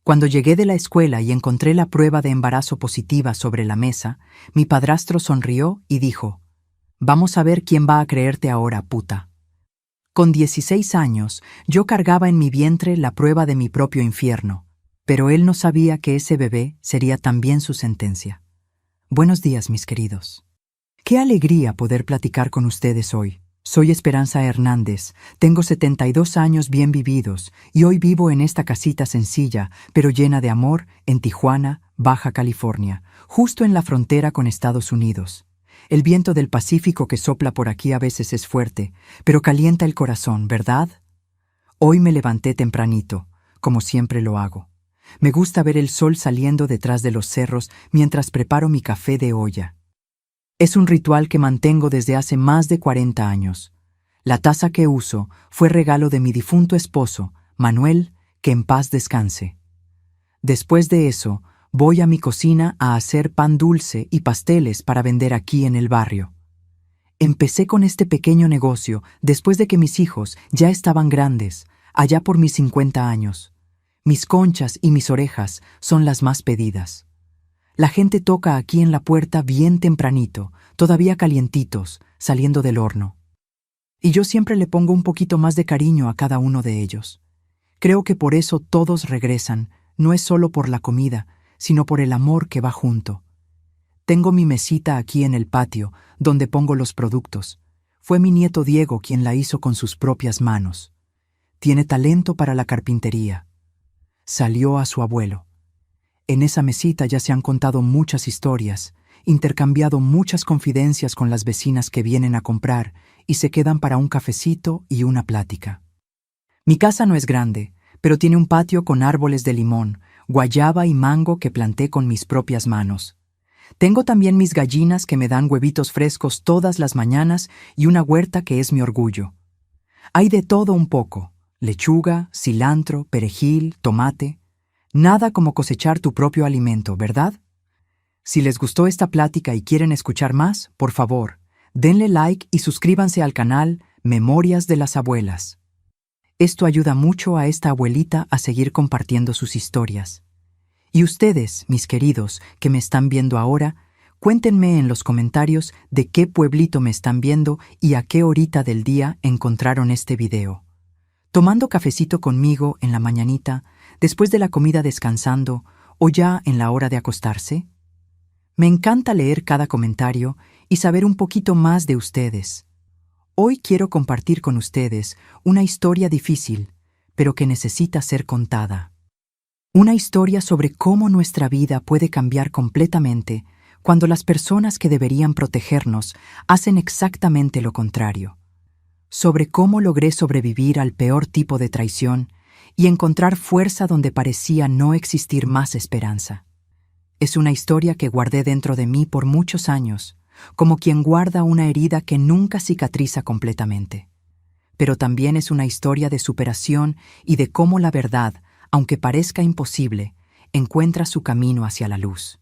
Cuando llegué de la escuela y encontré la prueba de embarazo positiva sobre la mesa, mi padrastro sonrió y dijo: «Vamos a ver quién va a creerte ahora, puta». Con 16 años, yo cargaba en mi vientre la prueba de mi propio infierno, pero él no sabía que ese bebé sería también su sentencia. Buenos días, mis queridos. Qué alegría poder platicar con ustedes hoy. Soy Esperanza Hernández, tengo 72 años bien vividos y hoy vivo en esta casita sencilla, pero llena de amor, en Tijuana, Baja California, justo en la frontera con Estados Unidos. El viento del Pacífico que sopla por aquí a veces es fuerte, pero calienta el corazón, ¿verdad? Hoy me levanté tempranito, como siempre lo hago. Me gusta ver el sol saliendo detrás de los cerros mientras preparo mi café de olla. Es un ritual que mantengo desde hace más de 40 años. La taza que uso fue regalo de mi difunto esposo, Manuel, que en paz descanse. Después de eso, voy a mi cocina a hacer pan dulce y pasteles para vender aquí en el barrio. Empecé con este pequeño negocio después de que mis hijos ya estaban grandes, allá por mis 50 años. Mis conchas y mis orejas son las más pedidas. La gente toca aquí en la puerta bien tempranito, todavía calientitos, saliendo del horno. Y yo siempre le pongo un poquito más de cariño a cada uno de ellos. Creo que por eso todos regresan, no es solo por la comida, sino por el amor que va junto. Tengo mi mesita aquí en el patio, donde pongo los productos. Fue mi nieto Diego quien la hizo con sus propias manos. Tiene talento para la carpintería. Salió a su abuelo. En esa mesita ya se han contado muchas historias, intercambiado muchas confidencias con las vecinas que vienen a comprar y se quedan para un cafecito y una plática. Mi casa no es grande, pero tiene un patio con árboles de limón, guayaba y mango que planté con mis propias manos. Tengo también mis gallinas que me dan huevitos frescos todas las mañanas y una huerta que es mi orgullo. Hay de todo un poco: lechuga, cilantro, perejil, tomate. Nada como cosechar tu propio alimento, ¿verdad? Si les gustó esta plática y quieren escuchar más, por favor, denle like y suscríbanse al canal Memorias de las Abuelas. Esto ayuda mucho a esta abuelita a seguir compartiendo sus historias. Y ustedes, mis queridos, que me están viendo ahora, cuéntenme en los comentarios de qué pueblito me están viendo y a qué horita del día encontraron este video. Tomando cafecito conmigo en la mañanita, después de la comida descansando o ya en la hora de acostarse. Me encanta leer cada comentario y saber un poquito más de ustedes. Hoy quiero compartir con ustedes una historia difícil, pero que necesita ser contada. Una historia sobre cómo nuestra vida puede cambiar completamente cuando las personas que deberían protegernos hacen exactamente lo contrario. Sobre cómo logré sobrevivir al peor tipo de traición y encontrar fuerza donde parecía no existir más esperanza. Es una historia que guardé dentro de mí por muchos años, como quien guarda una herida que nunca cicatriza completamente. Pero también es una historia de superación y de cómo la verdad, aunque parezca imposible, encuentra su camino hacia la luz.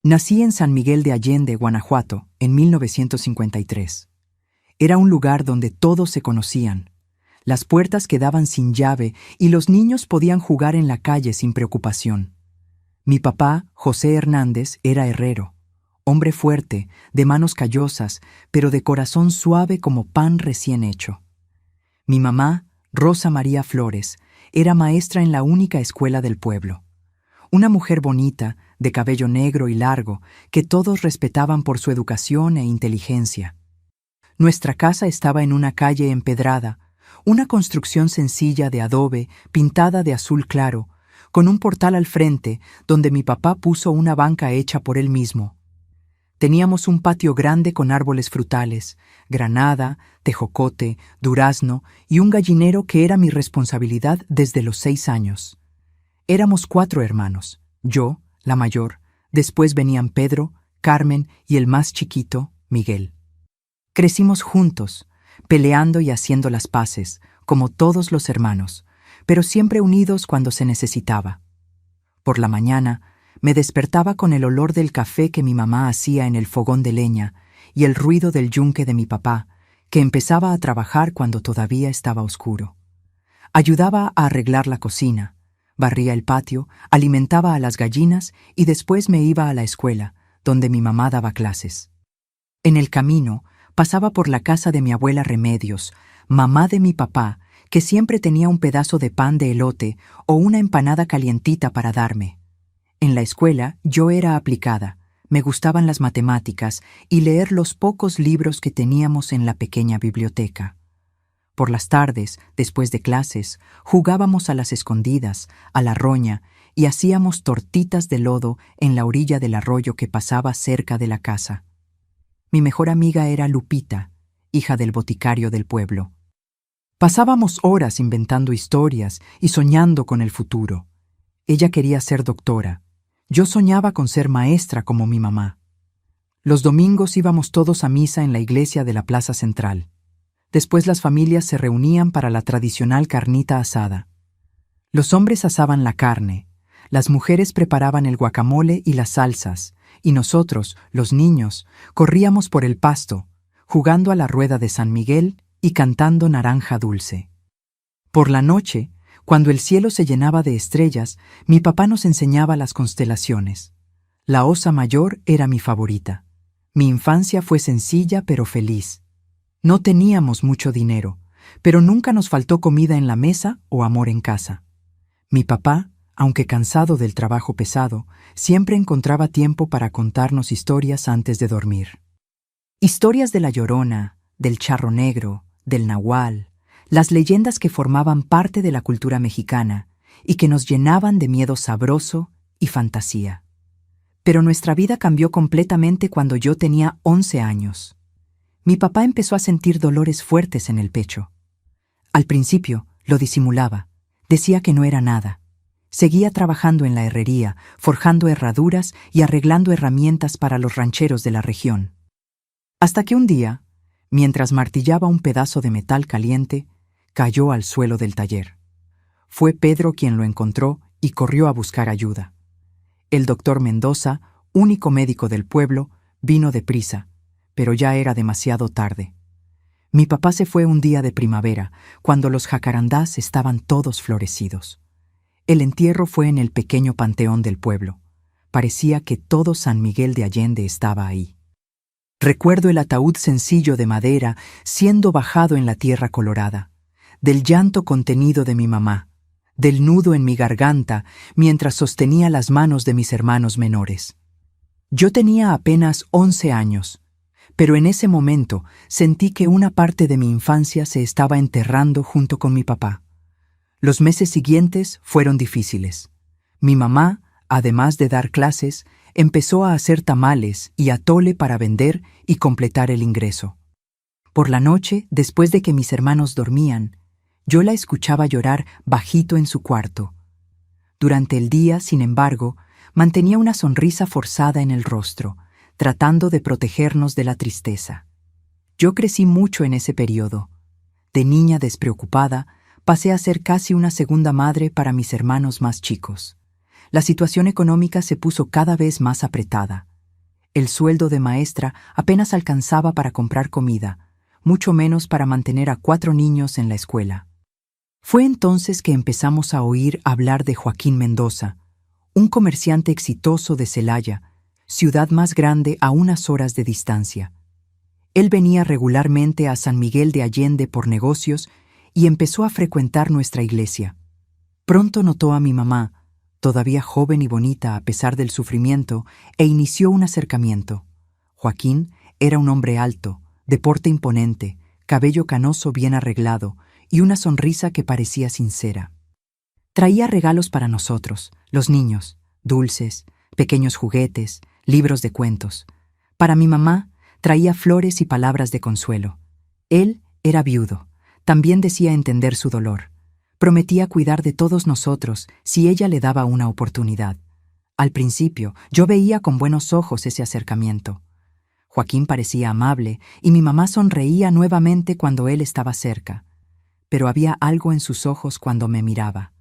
Nací en San Miguel de Allende, Guanajuato, en 1953. Era un lugar donde todos se conocían. Las puertas quedaban sin llave y los niños podían jugar en la calle sin preocupación. Mi papá, José Hernández, era herrero, hombre fuerte, de manos callosas, pero de corazón suave como pan recién hecho. Mi mamá, Rosa María Flores, era maestra en la única escuela del pueblo. Una mujer bonita, de cabello negro y largo, que todos respetaban por su educación e inteligencia. Nuestra casa estaba en una calle empedrada, una construcción sencilla de adobe pintada de azul claro, con un portal al frente donde mi papá puso una banca hecha por él mismo. Teníamos un patio grande con árboles frutales, granada, tejocote, durazno y un gallinero que era mi responsabilidad desde los 6 años. Éramos 4 hermanos, yo, la mayor, después venían Pedro, Carmen y el más chiquito, Miguel. Crecimos juntos, peleando y haciendo las paces, como todos los hermanos, pero siempre unidos cuando se necesitaba. Por la mañana, me despertaba con el olor del café que mi mamá hacía en el fogón de leña y el ruido del yunque de mi papá, que empezaba a trabajar cuando todavía estaba oscuro. Ayudaba a arreglar la cocina, Barría el patio, alimentaba a las gallinas y después me iba a la escuela, donde mi mamá daba clases. En el camino, pasaba por la casa de mi abuela Remedios, mamá de mi papá, que siempre tenía un pedazo de pan de elote o una empanada calientita para darme. En la escuela yo era aplicada, me gustaban las matemáticas y leer los pocos libros que teníamos en la pequeña biblioteca. Por las tardes, después de clases, jugábamos a las escondidas, a la roña, y hacíamos tortitas de lodo en la orilla del arroyo que pasaba cerca de la casa. Mi mejor amiga era Lupita, hija del boticario del pueblo. Pasábamos horas inventando historias y soñando con el futuro. Ella quería ser doctora. Yo soñaba con ser maestra como mi mamá. Los domingos íbamos todos a misa en la iglesia de la Plaza Central. Después las familias se reunían para la tradicional carnita asada. Los hombres asaban la carne, las mujeres preparaban el guacamole y las salsas, y nosotros, los niños, corríamos por el pasto, jugando a la rueda de San Miguel y cantando Naranja Dulce. Por la noche, cuando el cielo se llenaba de estrellas, mi papá nos enseñaba las constelaciones. La Osa Mayor era mi favorita. Mi infancia fue sencilla pero feliz. No teníamos mucho dinero, pero nunca nos faltó comida en la mesa o amor en casa. Mi papá, aunque cansado del trabajo pesado, siempre encontraba tiempo para contarnos historias antes de dormir. Historias de la Llorona, del Charro Negro, del Nahual, las leyendas que formaban parte de la cultura mexicana y que nos llenaban de miedo sabroso y fantasía. Pero nuestra vida cambió completamente cuando yo tenía 11 años. Mi papá empezó a sentir dolores fuertes en el pecho. Al principio lo disimulaba, decía que no era nada. Seguía trabajando en la herrería, forjando herraduras y arreglando herramientas para los rancheros de la región. Hasta que un día, mientras martillaba un pedazo de metal caliente, cayó al suelo del taller. Fue Pedro quien lo encontró y corrió a buscar ayuda. El doctor Mendoza, único médico del pueblo, vino deprisa, pero ya era demasiado tarde. Mi papá se fue un día de primavera, cuando los jacarandás estaban todos florecidos. El entierro fue en el pequeño panteón del pueblo. Parecía que todo San Miguel de Allende estaba ahí. Recuerdo el ataúd sencillo de madera siendo bajado en la tierra colorada, del llanto contenido de mi mamá, del nudo en mi garganta mientras sostenía las manos de mis hermanos menores. Yo tenía apenas 11 años, pero en ese momento sentí que una parte de mi infancia se estaba enterrando junto con mi papá. Los meses siguientes fueron difíciles. Mi mamá, además de dar clases, empezó a hacer tamales y atole para vender y completar el ingreso. Por la noche, después de que mis hermanos dormían, yo la escuchaba llorar bajito en su cuarto. Durante el día, sin embargo, mantenía una sonrisa forzada en el rostro, tratando de protegernos de la tristeza. Yo crecí mucho en ese periodo. De niña despreocupada, pasé a ser casi una segunda madre para mis hermanos más chicos. La situación económica se puso cada vez más apretada. El sueldo de maestra apenas alcanzaba para comprar comida, mucho menos para mantener a 4 niños en la escuela. Fue entonces que empezamos a oír hablar de Joaquín Mendoza, un comerciante exitoso de Celaya, ciudad más grande a unas horas de distancia. Él venía regularmente a San Miguel de Allende por negocios y empezó a frecuentar nuestra iglesia. Pronto notó a mi mamá, todavía joven y bonita a pesar del sufrimiento, e inició un acercamiento. Joaquín era un hombre alto, de porte imponente, cabello canoso bien arreglado y una sonrisa que parecía sincera. Traía regalos para nosotros, los niños, dulces, pequeños juguetes, libros de cuentos. Para mi mamá, traía flores y palabras de consuelo. Él era viudo. También decía entender su dolor. Prometía cuidar de todos nosotros si ella le daba una oportunidad. Al principio, yo veía con buenos ojos ese acercamiento. Joaquín parecía amable y mi mamá sonreía nuevamente cuando él estaba cerca. Pero había algo en sus ojos cuando me miraba.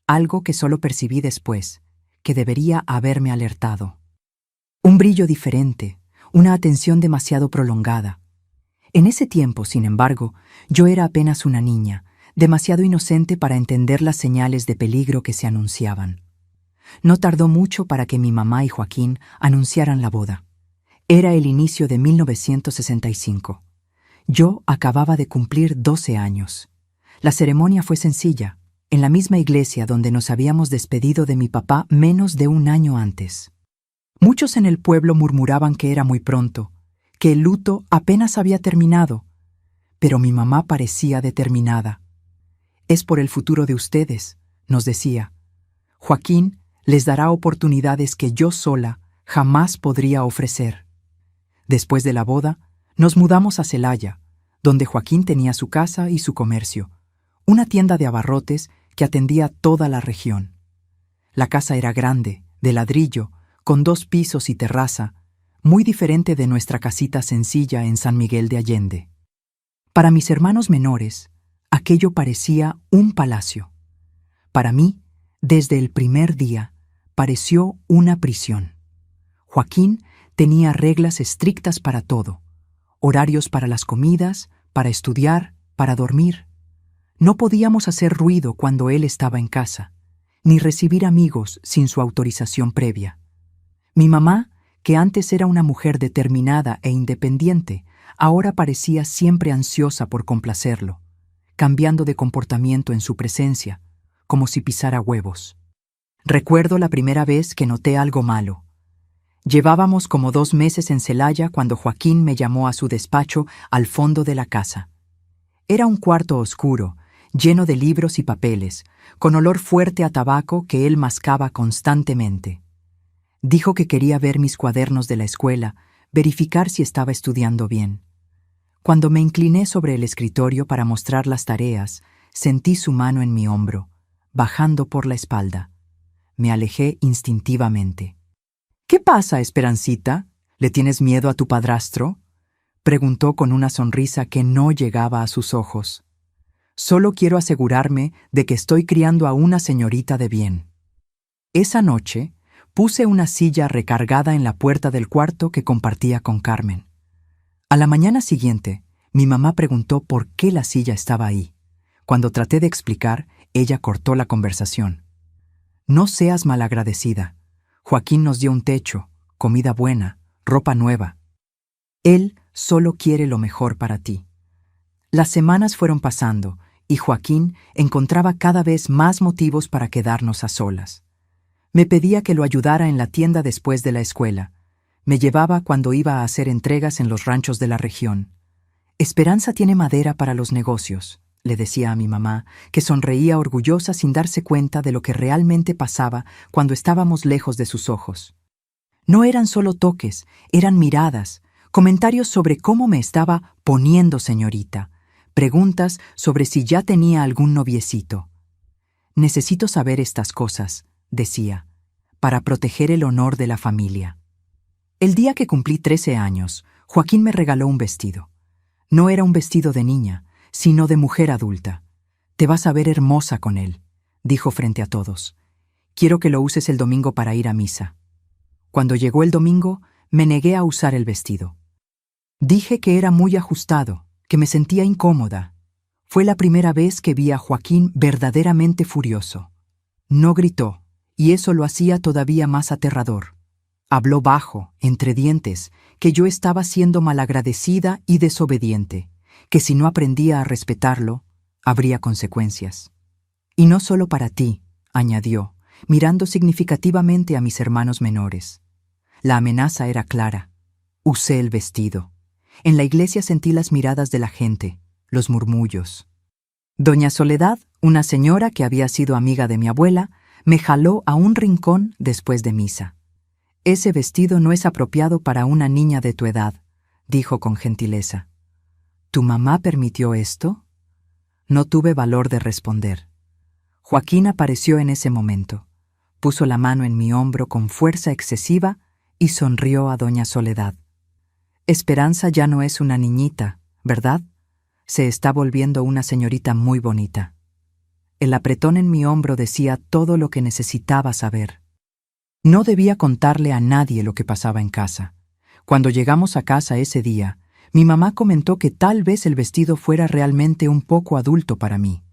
Algo que solo percibí después, que debería haberme alertado. Un brillo diferente, una atención demasiado prolongada. En ese tiempo, sin embargo, yo era apenas una niña, demasiado inocente para entender las señales de peligro que se anunciaban. No tardó mucho para que mi mamá y Joaquín anunciaran la boda. Era el inicio de 1965. Yo acababa de cumplir 12 años. La ceremonia fue sencilla, en la misma iglesia donde nos habíamos despedido de mi papá menos de un año antes. Muchos en el pueblo murmuraban que era muy pronto, que el luto apenas había terminado, pero mi mamá parecía determinada. «Es por el futuro de ustedes», nos decía. «Joaquín les dará oportunidades que yo sola jamás podría ofrecer». Después de la boda, nos mudamos a Celaya, donde Joaquín tenía su casa y su comercio, una tienda de abarrotes que atendía toda la región. La casa era grande, de ladrillo, con 2 pisos y terraza, muy diferente de nuestra casita sencilla en San Miguel de Allende. Para mis hermanos menores, aquello parecía un palacio. Para mí, desde el primer día, pareció una prisión. Joaquín tenía reglas estrictas para todo, horarios para las comidas, para estudiar, para dormir. No podíamos hacer ruido cuando él estaba en casa, ni recibir amigos sin su autorización previa. Mi mamá, que antes era una mujer determinada e independiente, ahora parecía siempre ansiosa por complacerlo, cambiando de comportamiento en su presencia, como si pisara huevos. Recuerdo la primera vez que noté algo malo. Llevábamos como 2 meses en Celaya cuando Joaquín me llamó a su despacho al fondo de la casa. Era un cuarto oscuro, lleno de libros y papeles, con olor fuerte a tabaco que él mascaba constantemente. Dijo que quería ver mis cuadernos de la escuela, verificar si estaba estudiando bien. Cuando me incliné sobre el escritorio para mostrar las tareas, sentí su mano en mi hombro, bajando por la espalda. Me alejé instintivamente. «¿Qué pasa, Esperancita? ¿Le tienes miedo a tu padrastro?», preguntó con una sonrisa que no llegaba a sus ojos. «Solo quiero asegurarme de que estoy criando a una señorita de bien». Esa noche, puse una silla recargada en la puerta del cuarto que compartía con Carmen. A la mañana siguiente, mi mamá preguntó por qué la silla estaba ahí. Cuando traté de explicar, ella cortó la conversación. «No seas malagradecida. Joaquín nos dio un techo, comida buena, ropa nueva. Él solo quiere lo mejor para ti». Las semanas fueron pasando y Joaquín encontraba cada vez más motivos para quedarnos a solas. Me pedía que lo ayudara en la tienda después de la escuela. Me llevaba cuando iba a hacer entregas en los ranchos de la región. «Esperanza tiene madera para los negocios», le decía a mi mamá, que sonreía orgullosa sin darse cuenta de lo que realmente pasaba cuando estábamos lejos de sus ojos. No eran solo toques, eran miradas, comentarios sobre cómo me estaba poniendo señorita, preguntas sobre si ya tenía algún noviecito. «Necesito saber estas cosas», decía, «para proteger el honor de la familia». El día que cumplí 13 años, Joaquín me regaló un vestido. No era un vestido de niña, sino de mujer adulta. «Te vas a ver hermosa con él», dijo frente a todos. «Quiero que lo uses el domingo para ir a misa». Cuando llegó el domingo, me negué a usar el vestido. Dije que era muy ajustado, que me sentía incómoda. Fue la primera vez que vi a Joaquín verdaderamente furioso. No gritó, y eso lo hacía todavía más aterrador. Habló bajo, entre dientes, que yo estaba siendo malagradecida y desobediente, que si no aprendía a respetarlo, habría consecuencias. «Y no solo para ti», añadió, mirando significativamente a mis hermanos menores. La amenaza era clara. Usé el vestido. En la iglesia sentí las miradas de la gente, los murmullos. Doña Soledad, una señora que había sido amiga de mi abuela, me jaló a un rincón después de misa. «Ese vestido no es apropiado para una niña de tu edad», dijo con gentileza. «¿Tu mamá permitió esto?». No tuve valor de responder. Joaquín apareció en ese momento. Puso la mano en mi hombro con fuerza excesiva y sonrió a doña Soledad. «Esperanza ya no es una niñita, ¿verdad? Se está volviendo una señorita muy bonita». El apretón en mi hombro decía todo lo que necesitaba saber. No debía contarle a nadie lo que pasaba en casa. Cuando llegamos a casa ese día, mi mamá comentó que tal vez el vestido fuera realmente un poco adulto para mí.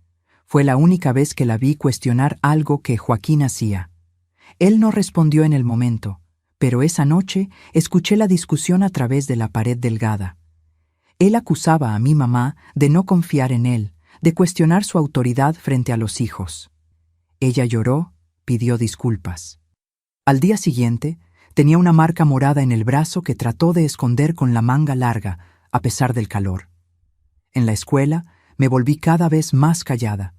Fue la única vez que la vi cuestionar algo que Joaquín hacía. Él no respondió en el momento, pero esa noche escuché la discusión a través de la pared delgada. Él acusaba a mi mamá de no confiar en él, de cuestionar su autoridad frente a los hijos. Ella lloró, pidió disculpas. Al día siguiente, tenía una marca morada en el brazo que trató de esconder con la manga larga, a pesar del calor. En la escuela, me volví cada vez más callada.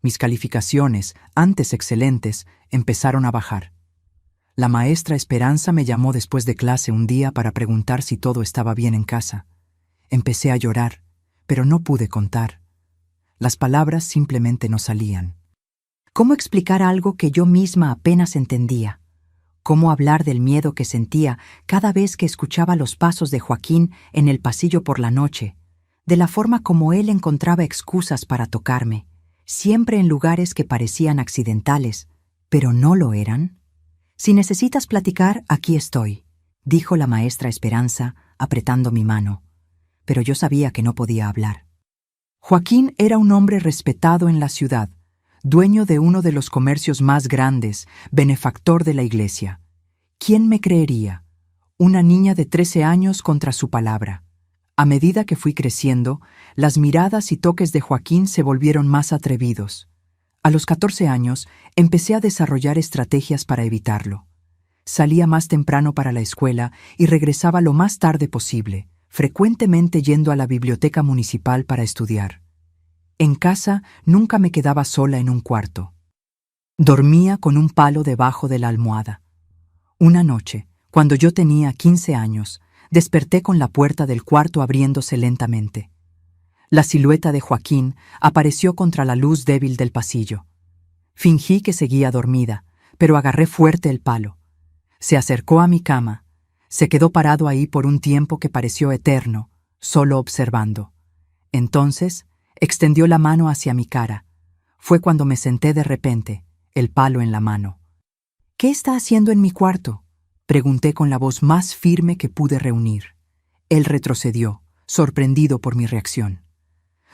Mis calificaciones, antes excelentes, empezaron a bajar. La maestra Esperanza me llamó después de clase un día para preguntar si todo estaba bien en casa. Empecé a llorar, pero no pude contar. Las palabras simplemente no salían. ¿Cómo explicar algo que yo misma apenas entendía? ¿Cómo hablar del miedo que sentía cada vez que escuchaba los pasos de Joaquín en el pasillo por la noche? De la forma como él encontraba excusas para tocarme, siempre en lugares que parecían accidentales, pero no lo eran. «Si necesitas platicar, aquí estoy», dijo la maestra Esperanza, apretando mi mano. Pero yo sabía que no podía hablar. Joaquín era un hombre respetado en la ciudad, dueño de uno de los comercios más grandes, benefactor de la iglesia. ¿Quién me creería? Una niña de 13 años contra su palabra. A medida que fui creciendo, las miradas y toques de Joaquín se volvieron más atrevidos. A los 14 años, empecé a desarrollar estrategias para evitarlo. Salía más temprano para la escuela y regresaba lo más tarde posible, frecuentemente yendo a la biblioteca municipal para estudiar. En casa nunca me quedaba sola en un cuarto. Dormía con un palo debajo de la almohada. Una noche, cuando yo tenía 15 años, desperté con la puerta del cuarto abriéndose lentamente. La silueta de Joaquín apareció contra la luz débil del pasillo. Fingí que seguía dormida, pero agarré fuerte el palo. Se acercó a mi cama. Se quedó parado ahí por un tiempo que pareció eterno, solo observando. Entonces, extendió la mano hacia mi cara. Fue cuando me senté de repente, el palo en la mano. «¿Qué está haciendo en mi cuarto?», pregunté con la voz más firme que pude reunir. Él retrocedió, sorprendido por mi reacción.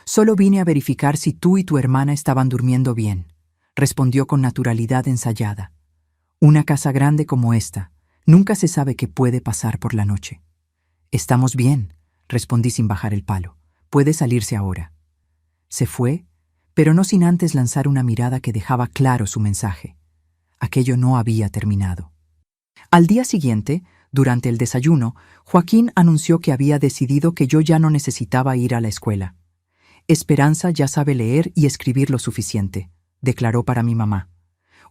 «Solo vine a verificar si tú y tu hermana estaban durmiendo bien», respondió con naturalidad ensayada. «Una casa grande como esta, nunca se sabe qué puede pasar por la noche». «Estamos bien», respondí sin bajar el palo. «Puede salirse ahora». Se fue, pero no sin antes lanzar una mirada que dejaba claro su mensaje. Aquello no había terminado. Al día siguiente, durante el desayuno, Joaquín anunció que había decidido que yo ya no necesitaba ir a la escuela. «Esperanza ya sabe leer y escribir lo suficiente», declaró para mi mamá.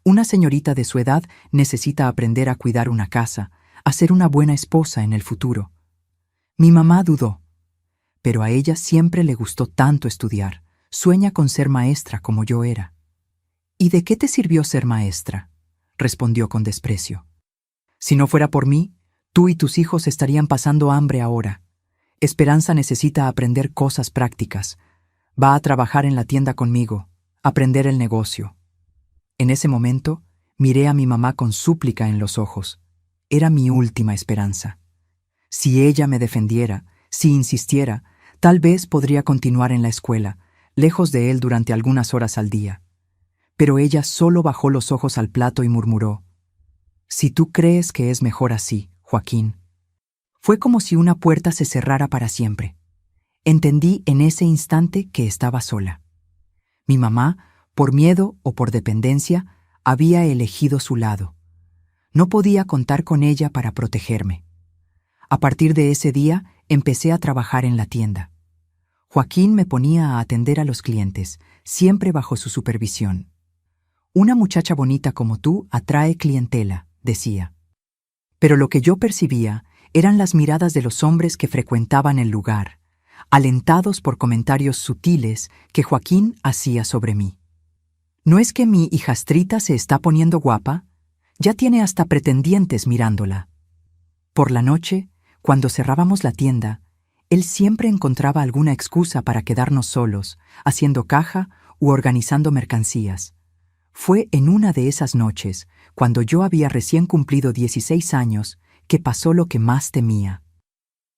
«Una señorita de su edad necesita aprender a cuidar una casa, a ser una buena esposa en el futuro». Mi mamá dudó. Pero a ella siempre le gustó tanto estudiar. Sueña con ser maestra como yo era. «¿Y de qué te sirvió ser maestra?», respondió con desprecio. «Si no fuera por mí, tú y tus hijos estarían pasando hambre ahora. Esperanza necesita aprender cosas prácticas. Va a trabajar en la tienda conmigo, aprender el negocio». En ese momento, miré a mi mamá con súplica en los ojos. Era mi última esperanza. Si ella me defendiera, si insistiera, tal vez podría continuar en la escuela, lejos de él durante algunas horas al día. Pero ella solo bajó los ojos al plato y murmuró: «Si tú crees que es mejor así, Joaquín». Fue como si una puerta se cerrara para siempre. Entendí en ese instante que estaba sola. Mi mamá, por miedo o por dependencia, había elegido su lado. No podía contar con ella para protegerme. A partir de ese día, empecé a trabajar en la tienda. Joaquín me ponía a atender a los clientes, siempre bajo su supervisión. «Una muchacha bonita como tú atrae clientela», decía. Pero lo que yo percibía eran las miradas de los hombres que frecuentaban el lugar, alentados por comentarios sutiles que Joaquín hacía sobre mí. «¿No es que mi hijastrita se está poniendo guapa? Ya tiene hasta pretendientes mirándola». Por la noche, cuando cerrábamos la tienda, él siempre encontraba alguna excusa para quedarnos solos, haciendo caja u organizando mercancías. Fue en una de esas noches, cuando yo había recién cumplido 16 años, que pasó lo que más temía.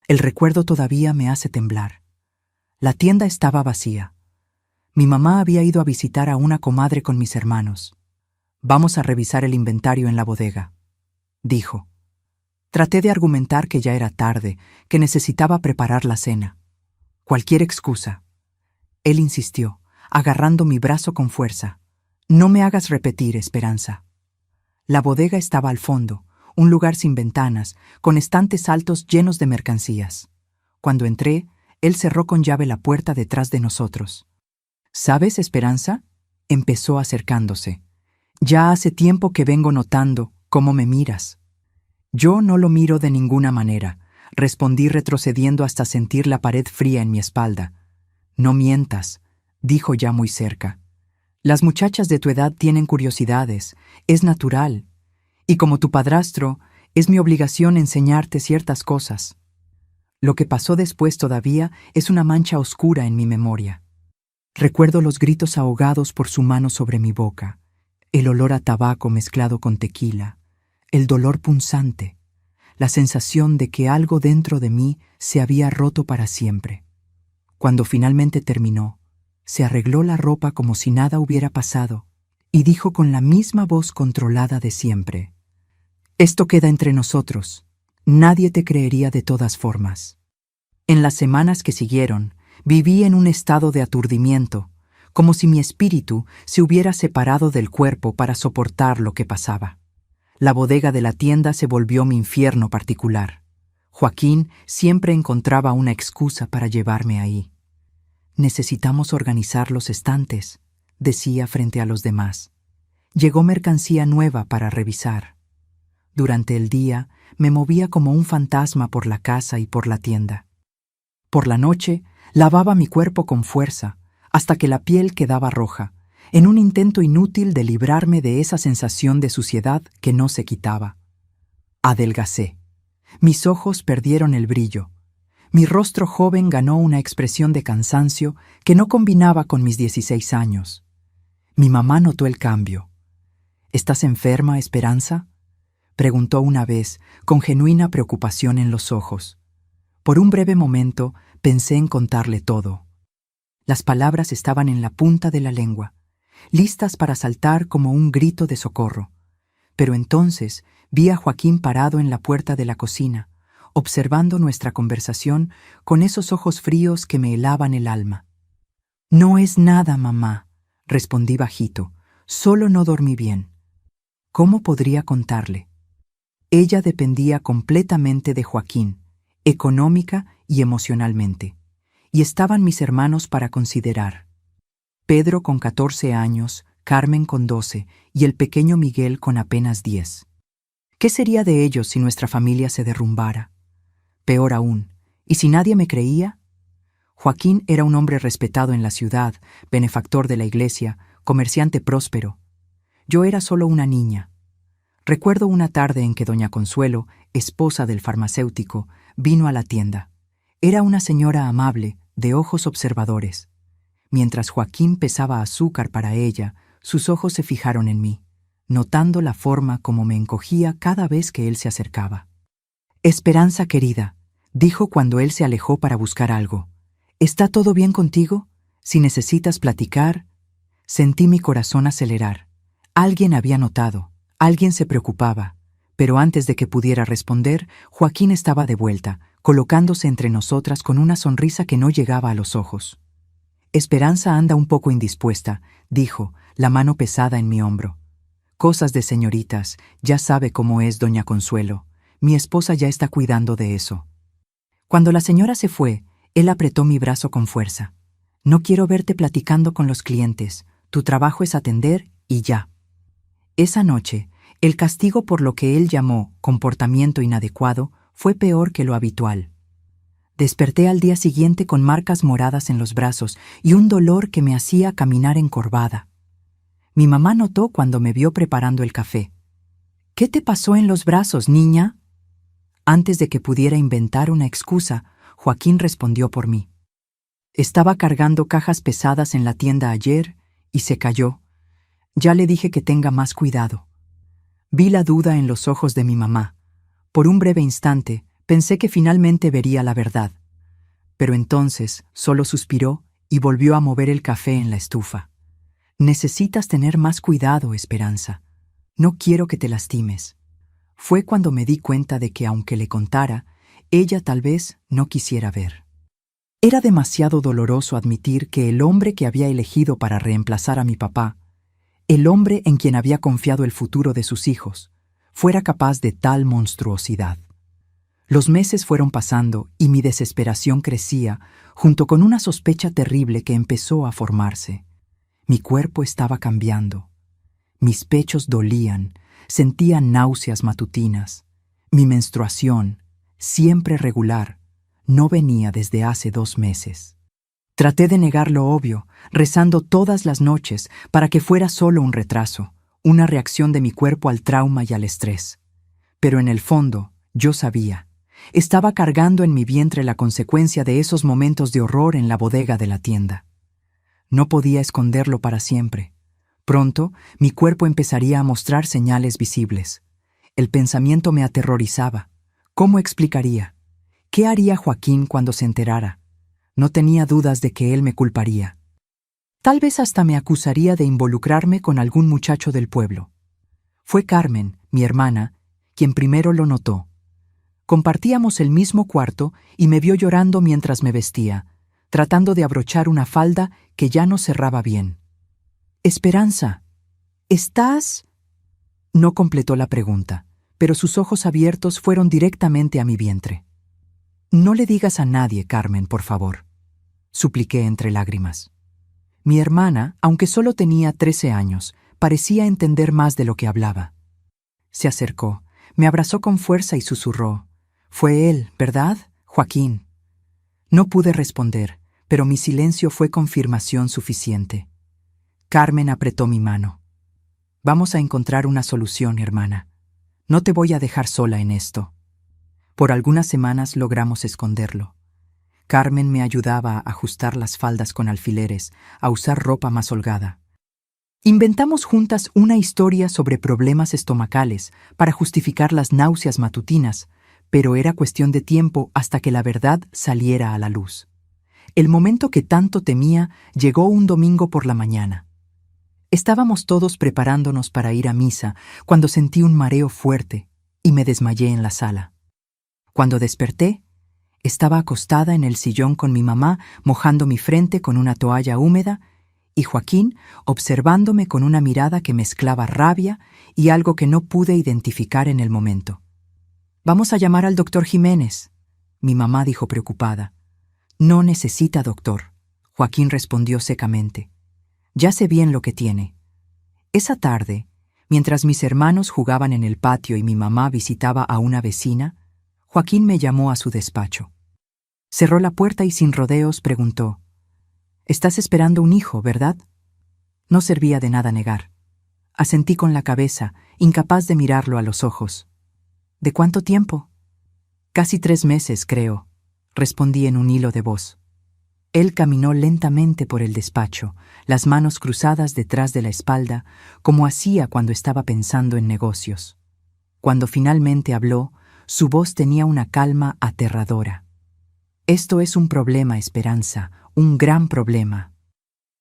El recuerdo todavía me hace temblar. La tienda estaba vacía. Mi mamá había ido a visitar a una comadre con mis hermanos. Vamos a revisar el inventario en la bodega, dijo. Traté de argumentar que ya era tarde, que necesitaba preparar la cena. Cualquier excusa. Él insistió, agarrando mi brazo con fuerza. No me hagas repetir, Esperanza. La bodega estaba al fondo, un lugar sin ventanas, con estantes altos llenos de mercancías. Cuando entré, él cerró con llave la puerta detrás de nosotros. ¿Sabes, Esperanza? Empezó acercándose. Ya hace tiempo que vengo notando cómo me miras. Yo no lo miro de ninguna manera, respondí retrocediendo hasta sentir la pared fría en mi espalda. No mientas, dijo ya muy cerca. Las muchachas de tu edad tienen curiosidades, es natural. Y como tu padrastro, es mi obligación enseñarte ciertas cosas. Lo que pasó después todavía es una mancha oscura en mi memoria. Recuerdo los gritos ahogados por su mano sobre mi boca, el olor a tabaco mezclado con tequila, el dolor punzante, la sensación de que algo dentro de mí se había roto para siempre. Cuando finalmente terminó, se arregló la ropa como si nada hubiera pasado y dijo con la misma voz controlada de siempre: «Esto queda entre nosotros. Nadie te creería de todas formas». En las semanas que siguieron, viví en un estado de aturdimiento, como si mi espíritu se hubiera separado del cuerpo para soportar lo que pasaba. La bodega de la tienda se volvió mi infierno particular. Joaquín siempre encontraba una excusa para llevarme ahí. «Necesitamos organizar los estantes», decía frente a los demás. Llegó mercancía nueva para revisar. Durante el día me movía como un fantasma por la casa y por la tienda. Por la noche lavaba mi cuerpo con fuerza, hasta que la piel quedaba roja, en un intento inútil de librarme de esa sensación de suciedad que no se quitaba. Adelgacé. Mis ojos perdieron el brillo. Mi rostro joven ganó una expresión de cansancio que no combinaba con mis 16 años. Mi mamá notó el cambio. «¿Estás enferma, Esperanza?», preguntó una vez, con genuina preocupación en los ojos. Por un breve momento pensé en contarle todo. Las palabras estaban en la punta de la lengua, listas para saltar como un grito de socorro. Pero entonces vi a Joaquín parado en la puerta de la cocina, observando nuestra conversación con esos ojos fríos que me helaban el alma. «No es nada, mamá», respondí bajito, «solo no dormí bien». ¿Cómo podría contarle? Ella dependía completamente de Joaquín, económica y emocionalmente, y estaban mis hermanos para considerar. Pedro con 14 años, Carmen con 12 y el pequeño Miguel con apenas 10. ¿Qué sería de ellos si nuestra familia se derrumbara? Peor aún, ¿y si nadie me creía? Joaquín era un hombre respetado en la ciudad, benefactor de la iglesia, comerciante próspero. Yo era solo una niña. Recuerdo una tarde en que doña Consuelo, esposa del farmacéutico, vino a la tienda. Era una señora amable, de ojos observadores. Mientras Joaquín pesaba azúcar para ella, sus ojos se fijaron en mí, notando la forma como me encogía cada vez que él se acercaba. «Esperanza querida», dijo cuando él se alejó para buscar algo. «¿Está todo bien contigo? Si necesitas platicar». Sentí mi corazón acelerar. Alguien había notado, alguien se preocupaba, pero antes de que pudiera responder, Joaquín estaba de vuelta, colocándose entre nosotras con una sonrisa que no llegaba a los ojos. «Esperanza anda un poco indispuesta», dijo, la mano pesada en mi hombro. «Cosas de señoritas, ya sabe cómo es doña Consuelo. Mi esposa ya está cuidando de eso». Cuando la señora se fue, él apretó mi brazo con fuerza. «No quiero verte platicando con los clientes. Tu trabajo es atender y ya». Esa noche, el castigo por lo que él llamó comportamiento inadecuado fue peor que lo habitual. Desperté al día siguiente con marcas moradas en los brazos y un dolor que me hacía caminar encorvada. Mi mamá notó cuando me vio preparando el café. «¿Qué te pasó en los brazos, niña?». Antes de que pudiera inventar una excusa, Joaquín respondió por mí. «Estaba cargando cajas pesadas en la tienda ayer y se cayó. Ya le dije que tenga más cuidado». Vi la duda en los ojos de mi mamá. Por un breve instante, pensé que finalmente vería la verdad. Pero entonces solo suspiró y volvió a mover el café en la estufa. Necesitas tener más cuidado, Esperanza. No quiero que te lastimes. Fue cuando me di cuenta de que aunque le contara, ella tal vez no quisiera ver. Era demasiado doloroso admitir que el hombre que había elegido para reemplazar a mi papá, el hombre en quien había confiado el futuro de sus hijos, fuera capaz de tal monstruosidad. Los meses fueron pasando y mi desesperación crecía junto con una sospecha terrible que empezó a formarse. Mi cuerpo estaba cambiando. Mis pechos dolían, sentía náuseas matutinas. Mi menstruación, siempre regular, no venía desde hace 2 meses. Traté de negar lo obvio, rezando todas las noches para que fuera solo un retraso, una reacción de mi cuerpo al trauma y al estrés. Pero en el fondo, yo sabía. Estaba cargando en mi vientre la consecuencia de esos momentos de horror en la bodega de la tienda. No podía esconderlo para siempre. Pronto, mi cuerpo empezaría a mostrar señales visibles. El pensamiento me aterrorizaba. ¿Cómo explicaría? ¿Qué haría Joaquín cuando se enterara? No tenía dudas de que él me culparía. Tal vez hasta me acusaría de involucrarme con algún muchacho del pueblo. Fue Carmen, mi hermana, quien primero lo notó. Compartíamos el mismo cuarto y me vio llorando mientras me vestía, tratando de abrochar una falda que ya no cerraba bien. «Esperanza, ¿estás...?» No completó la pregunta, pero sus ojos abiertos fueron directamente a mi vientre. «No le digas a nadie, Carmen, por favor», supliqué entre lágrimas. Mi hermana, aunque solo tenía 13 años, parecía entender más de lo que hablaba. Se acercó, me abrazó con fuerza y susurró: «Fue él, ¿verdad, Joaquín?» No pude responder, pero mi silencio fue confirmación suficiente. Carmen apretó mi mano. «Vamos a encontrar una solución, hermana. No te voy a dejar sola en esto». Por algunas semanas logramos esconderlo. Carmen me ayudaba a ajustar las faldas con alfileres, a usar ropa más holgada. Inventamos juntas una historia sobre problemas estomacales para justificar las náuseas matutinas, pero era cuestión de tiempo hasta que la verdad saliera a la luz. El momento que tanto temía llegó un domingo por la mañana. Estábamos todos preparándonos para ir a misa cuando sentí un mareo fuerte y me desmayé en la sala. Cuando desperté, estaba acostada en el sillón con mi mamá mojando mi frente con una toalla húmeda y Joaquín observándome con una mirada que mezclaba rabia y algo que no pude identificar en el momento. «Vamos a llamar al doctor Jiménez», mi mamá dijo preocupada. «No necesita doctor», Joaquín respondió secamente. «Ya sé bien lo que tiene». Esa tarde, mientras mis hermanos jugaban en el patio y mi mamá visitaba a una vecina, Joaquín me llamó a su despacho. Cerró la puerta y sin rodeos preguntó: «Estás esperando un hijo, ¿verdad?» No servía de nada negar. Asentí con la cabeza, incapaz de mirarlo a los ojos. «¿De cuánto tiempo?» «Casi 3 meses, creo», respondí en un hilo de voz. Él caminó lentamente por el despacho, las manos cruzadas detrás de la espalda, como hacía cuando estaba pensando en negocios. Cuando finalmente habló, su voz tenía una calma aterradora. «Esto es un problema, Esperanza, un gran problema.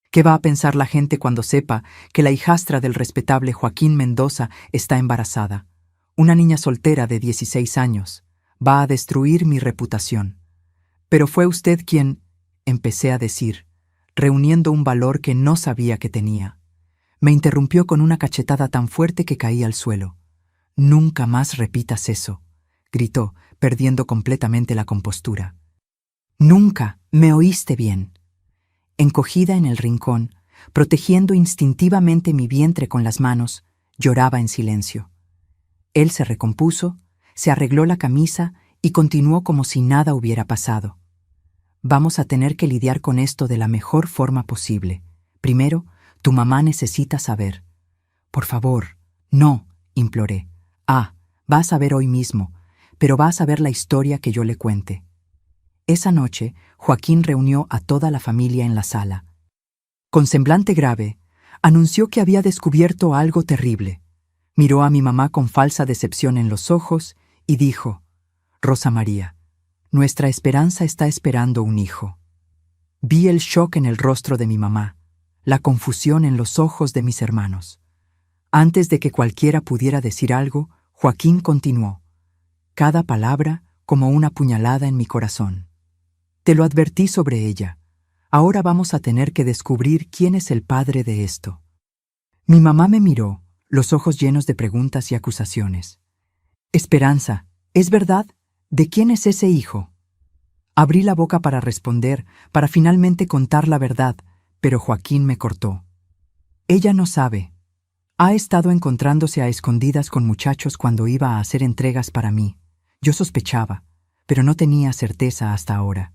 ¿Qué va a pensar la gente cuando sepa que la hijastra del respetable Joaquín Mendoza está embarazada? Una niña soltera de 16 años. Va a destruir mi reputación. Pero fue usted quien...», empecé a decir, reuniendo un valor que no sabía que tenía. Me interrumpió con una cachetada tan fuerte que caí al suelo. «Nunca más repitas eso», gritó, perdiendo completamente la compostura. «Nunca, me oíste bien». Encogida en el rincón, protegiendo instintivamente mi vientre con las manos, lloraba en silencio. Él se recompuso, se arregló la camisa y continuó como si nada hubiera pasado. «Vamos a tener que lidiar con esto de la mejor forma posible. Primero, tu mamá necesita saber». «Por favor, no», imploré. «Vas a ver hoy mismo, pero vas a ver la historia que yo le cuente». Esa noche, Joaquín reunió a toda la familia en la sala. Con semblante grave, anunció que había descubierto algo terrible. Miró a mi mamá con falsa decepción en los ojos y dijo: «Rosa María, nuestra Esperanza está esperando un hijo». Vi el shock en el rostro de mi mamá, la confusión en los ojos de mis hermanos. Antes de que cualquiera pudiera decir algo, Joaquín continuó, cada palabra como una puñalada en mi corazón. Te lo advertí sobre ella. Ahora vamos a tener que descubrir quién es el padre de esto. Mi mamá me miró, los ojos llenos de preguntas y acusaciones. Esperanza, ¿es verdad? ¿De quién es ese hijo? Abrí la boca para responder, para finalmente contar la verdad, pero Joaquín me cortó. Ella no sabe. Ha estado encontrándose a escondidas con muchachos cuando iba a hacer entregas para mí. Yo sospechaba, pero no tenía certeza hasta ahora.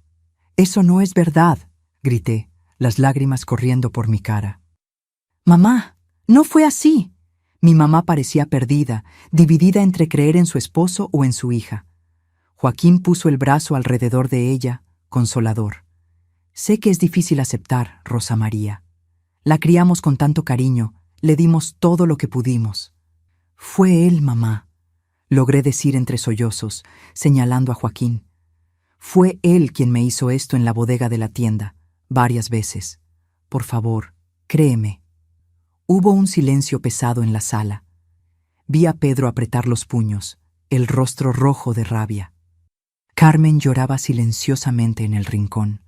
«Eso no es verdad», grité, las lágrimas corriendo por mi cara. «Mamá, no fue así». Mi mamá parecía perdida, dividida entre creer en su esposo o en su hija. Joaquín puso el brazo alrededor de ella, consolador. «Sé que es difícil aceptar, Rosa María. La criamos con tanto cariño, le dimos todo lo que pudimos». «Fue él, mamá», logré decir entre sollozos, señalando a Joaquín. «Fue él quien me hizo esto en la bodega de la tienda, varias veces. Por favor, créeme». Hubo un silencio pesado en la sala. Vi a Pedro apretar los puños, el rostro rojo de rabia. Carmen lloraba silenciosamente en el rincón.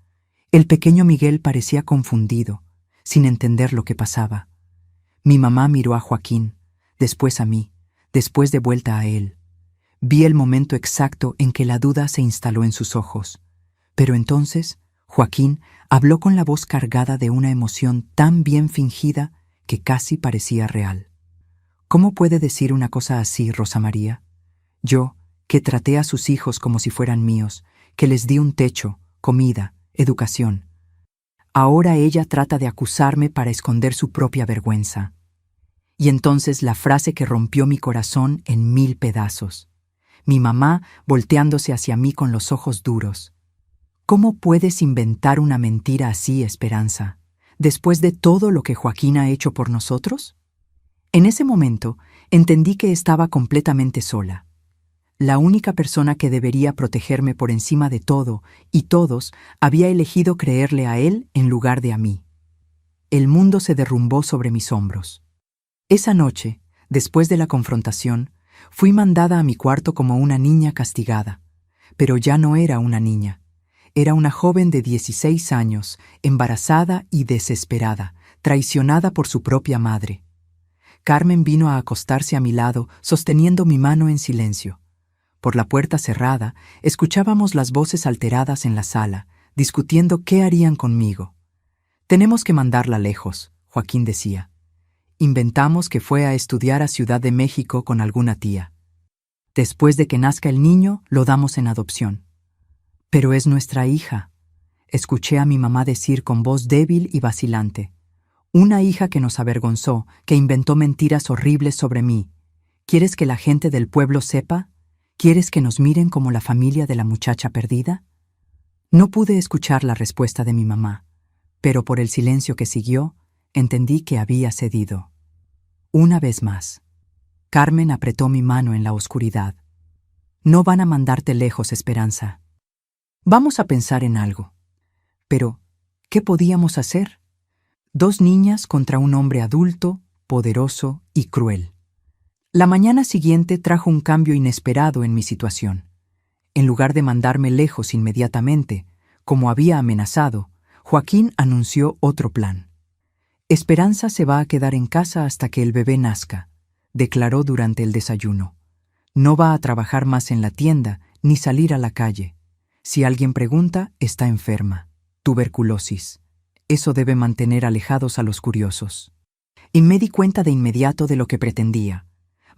El pequeño Miguel parecía confundido, sin entender lo que pasaba. Mi mamá miró a Joaquín, después a mí, después de vuelta a él. Vi el momento exacto en que la duda se instaló en sus ojos. Pero entonces, Joaquín habló con la voz cargada de una emoción tan bien fingida que casi parecía real. «¿Cómo puede decir una cosa así, Rosa María? Yo, que traté a sus hijos como si fueran míos, que les di un techo, comida, educación. Ahora ella trata de acusarme para esconder su propia vergüenza». Y entonces la frase que rompió mi corazón en 1000 pedazos. Mi mamá volteándose hacia mí con los ojos duros. «¿Cómo puedes inventar una mentira así, Esperanza, después de todo lo que Joaquín ha hecho por nosotros?» En ese momento entendí que estaba completamente sola. La única persona que debería protegerme por encima de todo y todos había elegido creerle a él en lugar de a mí. El mundo se derrumbó sobre mis hombros. Esa noche, después de la confrontación, fui mandada a mi cuarto como una niña castigada. Pero ya no era una niña. Era una joven de 16 años, embarazada y desesperada, traicionada por su propia madre. Carmen vino a acostarse a mi lado, sosteniendo mi mano en silencio. Por la puerta cerrada, escuchábamos las voces alteradas en la sala, discutiendo qué harían conmigo. «Tenemos que mandarla lejos», Joaquín decía. «Inventamos que fue a estudiar a Ciudad de México con alguna tía. Después de que nazca el niño, lo damos en adopción». «Pero es nuestra hija», escuché a mi mamá decir con voz débil y vacilante. «Una hija que nos avergonzó, que inventó mentiras horribles sobre mí. ¿Quieres que la gente del pueblo sepa? ¿Quieres que nos miren como la familia de la muchacha perdida?» No pude escuchar la respuesta de mi mamá, pero por el silencio que siguió, entendí que había cedido. Una vez más. Carmen apretó mi mano en la oscuridad. «No van a mandarte lejos, Esperanza. Vamos a pensar en algo». Pero, ¿qué podíamos hacer? 2 niñas contra un hombre adulto, poderoso y cruel. La mañana siguiente trajo un cambio inesperado en mi situación. En lugar de mandarme lejos inmediatamente, como había amenazado, Joaquín anunció otro plan. «Esperanza se va a quedar en casa hasta que el bebé nazca», declaró durante el desayuno. «No va a trabajar más en la tienda ni salir a la calle. Si alguien pregunta, está enferma. Tuberculosis. Eso debe mantener alejados a los curiosos». Y me di cuenta de inmediato de lo que pretendía.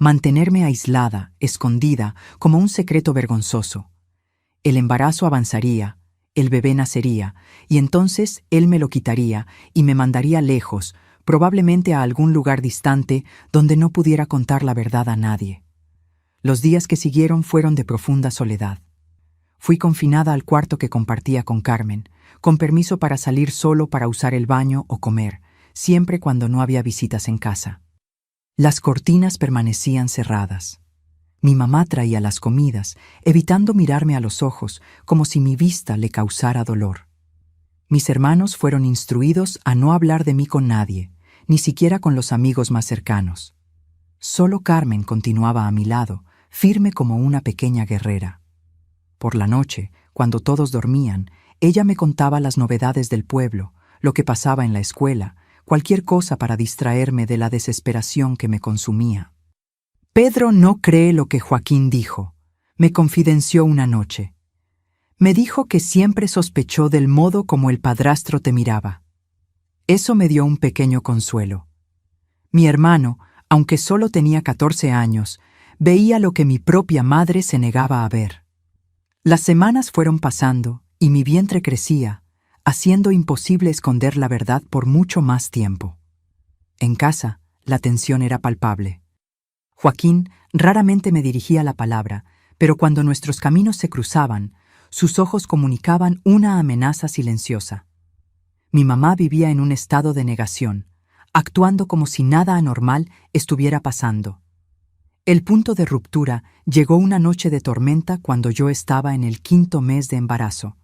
Mantenerme aislada, escondida, como un secreto vergonzoso. El embarazo avanzaría, el bebé nacería, y entonces él me lo quitaría y me mandaría lejos, probablemente a algún lugar distante donde no pudiera contar la verdad a nadie. Los días que siguieron fueron de profunda soledad. Fui confinada al cuarto que compartía con Carmen, con permiso para salir solo para usar el baño o comer, siempre cuando no había visitas en casa. Las cortinas permanecían cerradas. Mi mamá traía las comidas, evitando mirarme a los ojos, como si mi vista le causara dolor. Mis hermanos fueron instruidos a no hablar de mí con nadie, ni siquiera con los amigos más cercanos. Solo Carmen continuaba a mi lado, firme como una pequeña guerrera. Por la noche, cuando todos dormían, ella me contaba las novedades del pueblo, lo que pasaba en la escuela, cualquier cosa para distraerme de la desesperación que me consumía. Pedro no cree lo que Joaquín dijo, me confidenció una noche. Me dijo que siempre sospechó del modo como el padrastro te miraba. Eso me dio un pequeño consuelo. Mi hermano, aunque solo tenía 14 años, veía lo que mi propia madre se negaba a ver. Las semanas fueron pasando y mi vientre crecía, haciendo imposible esconder la verdad por mucho más tiempo. En casa, la tensión era palpable. Joaquín raramente me dirigía la palabra, pero cuando nuestros caminos se cruzaban, sus ojos comunicaban una amenaza silenciosa. Mi mamá vivía en un estado de negación, actuando como si nada anormal estuviera pasando. El punto de ruptura llegó una noche de tormenta cuando yo estaba en el 5º mes de embarazo.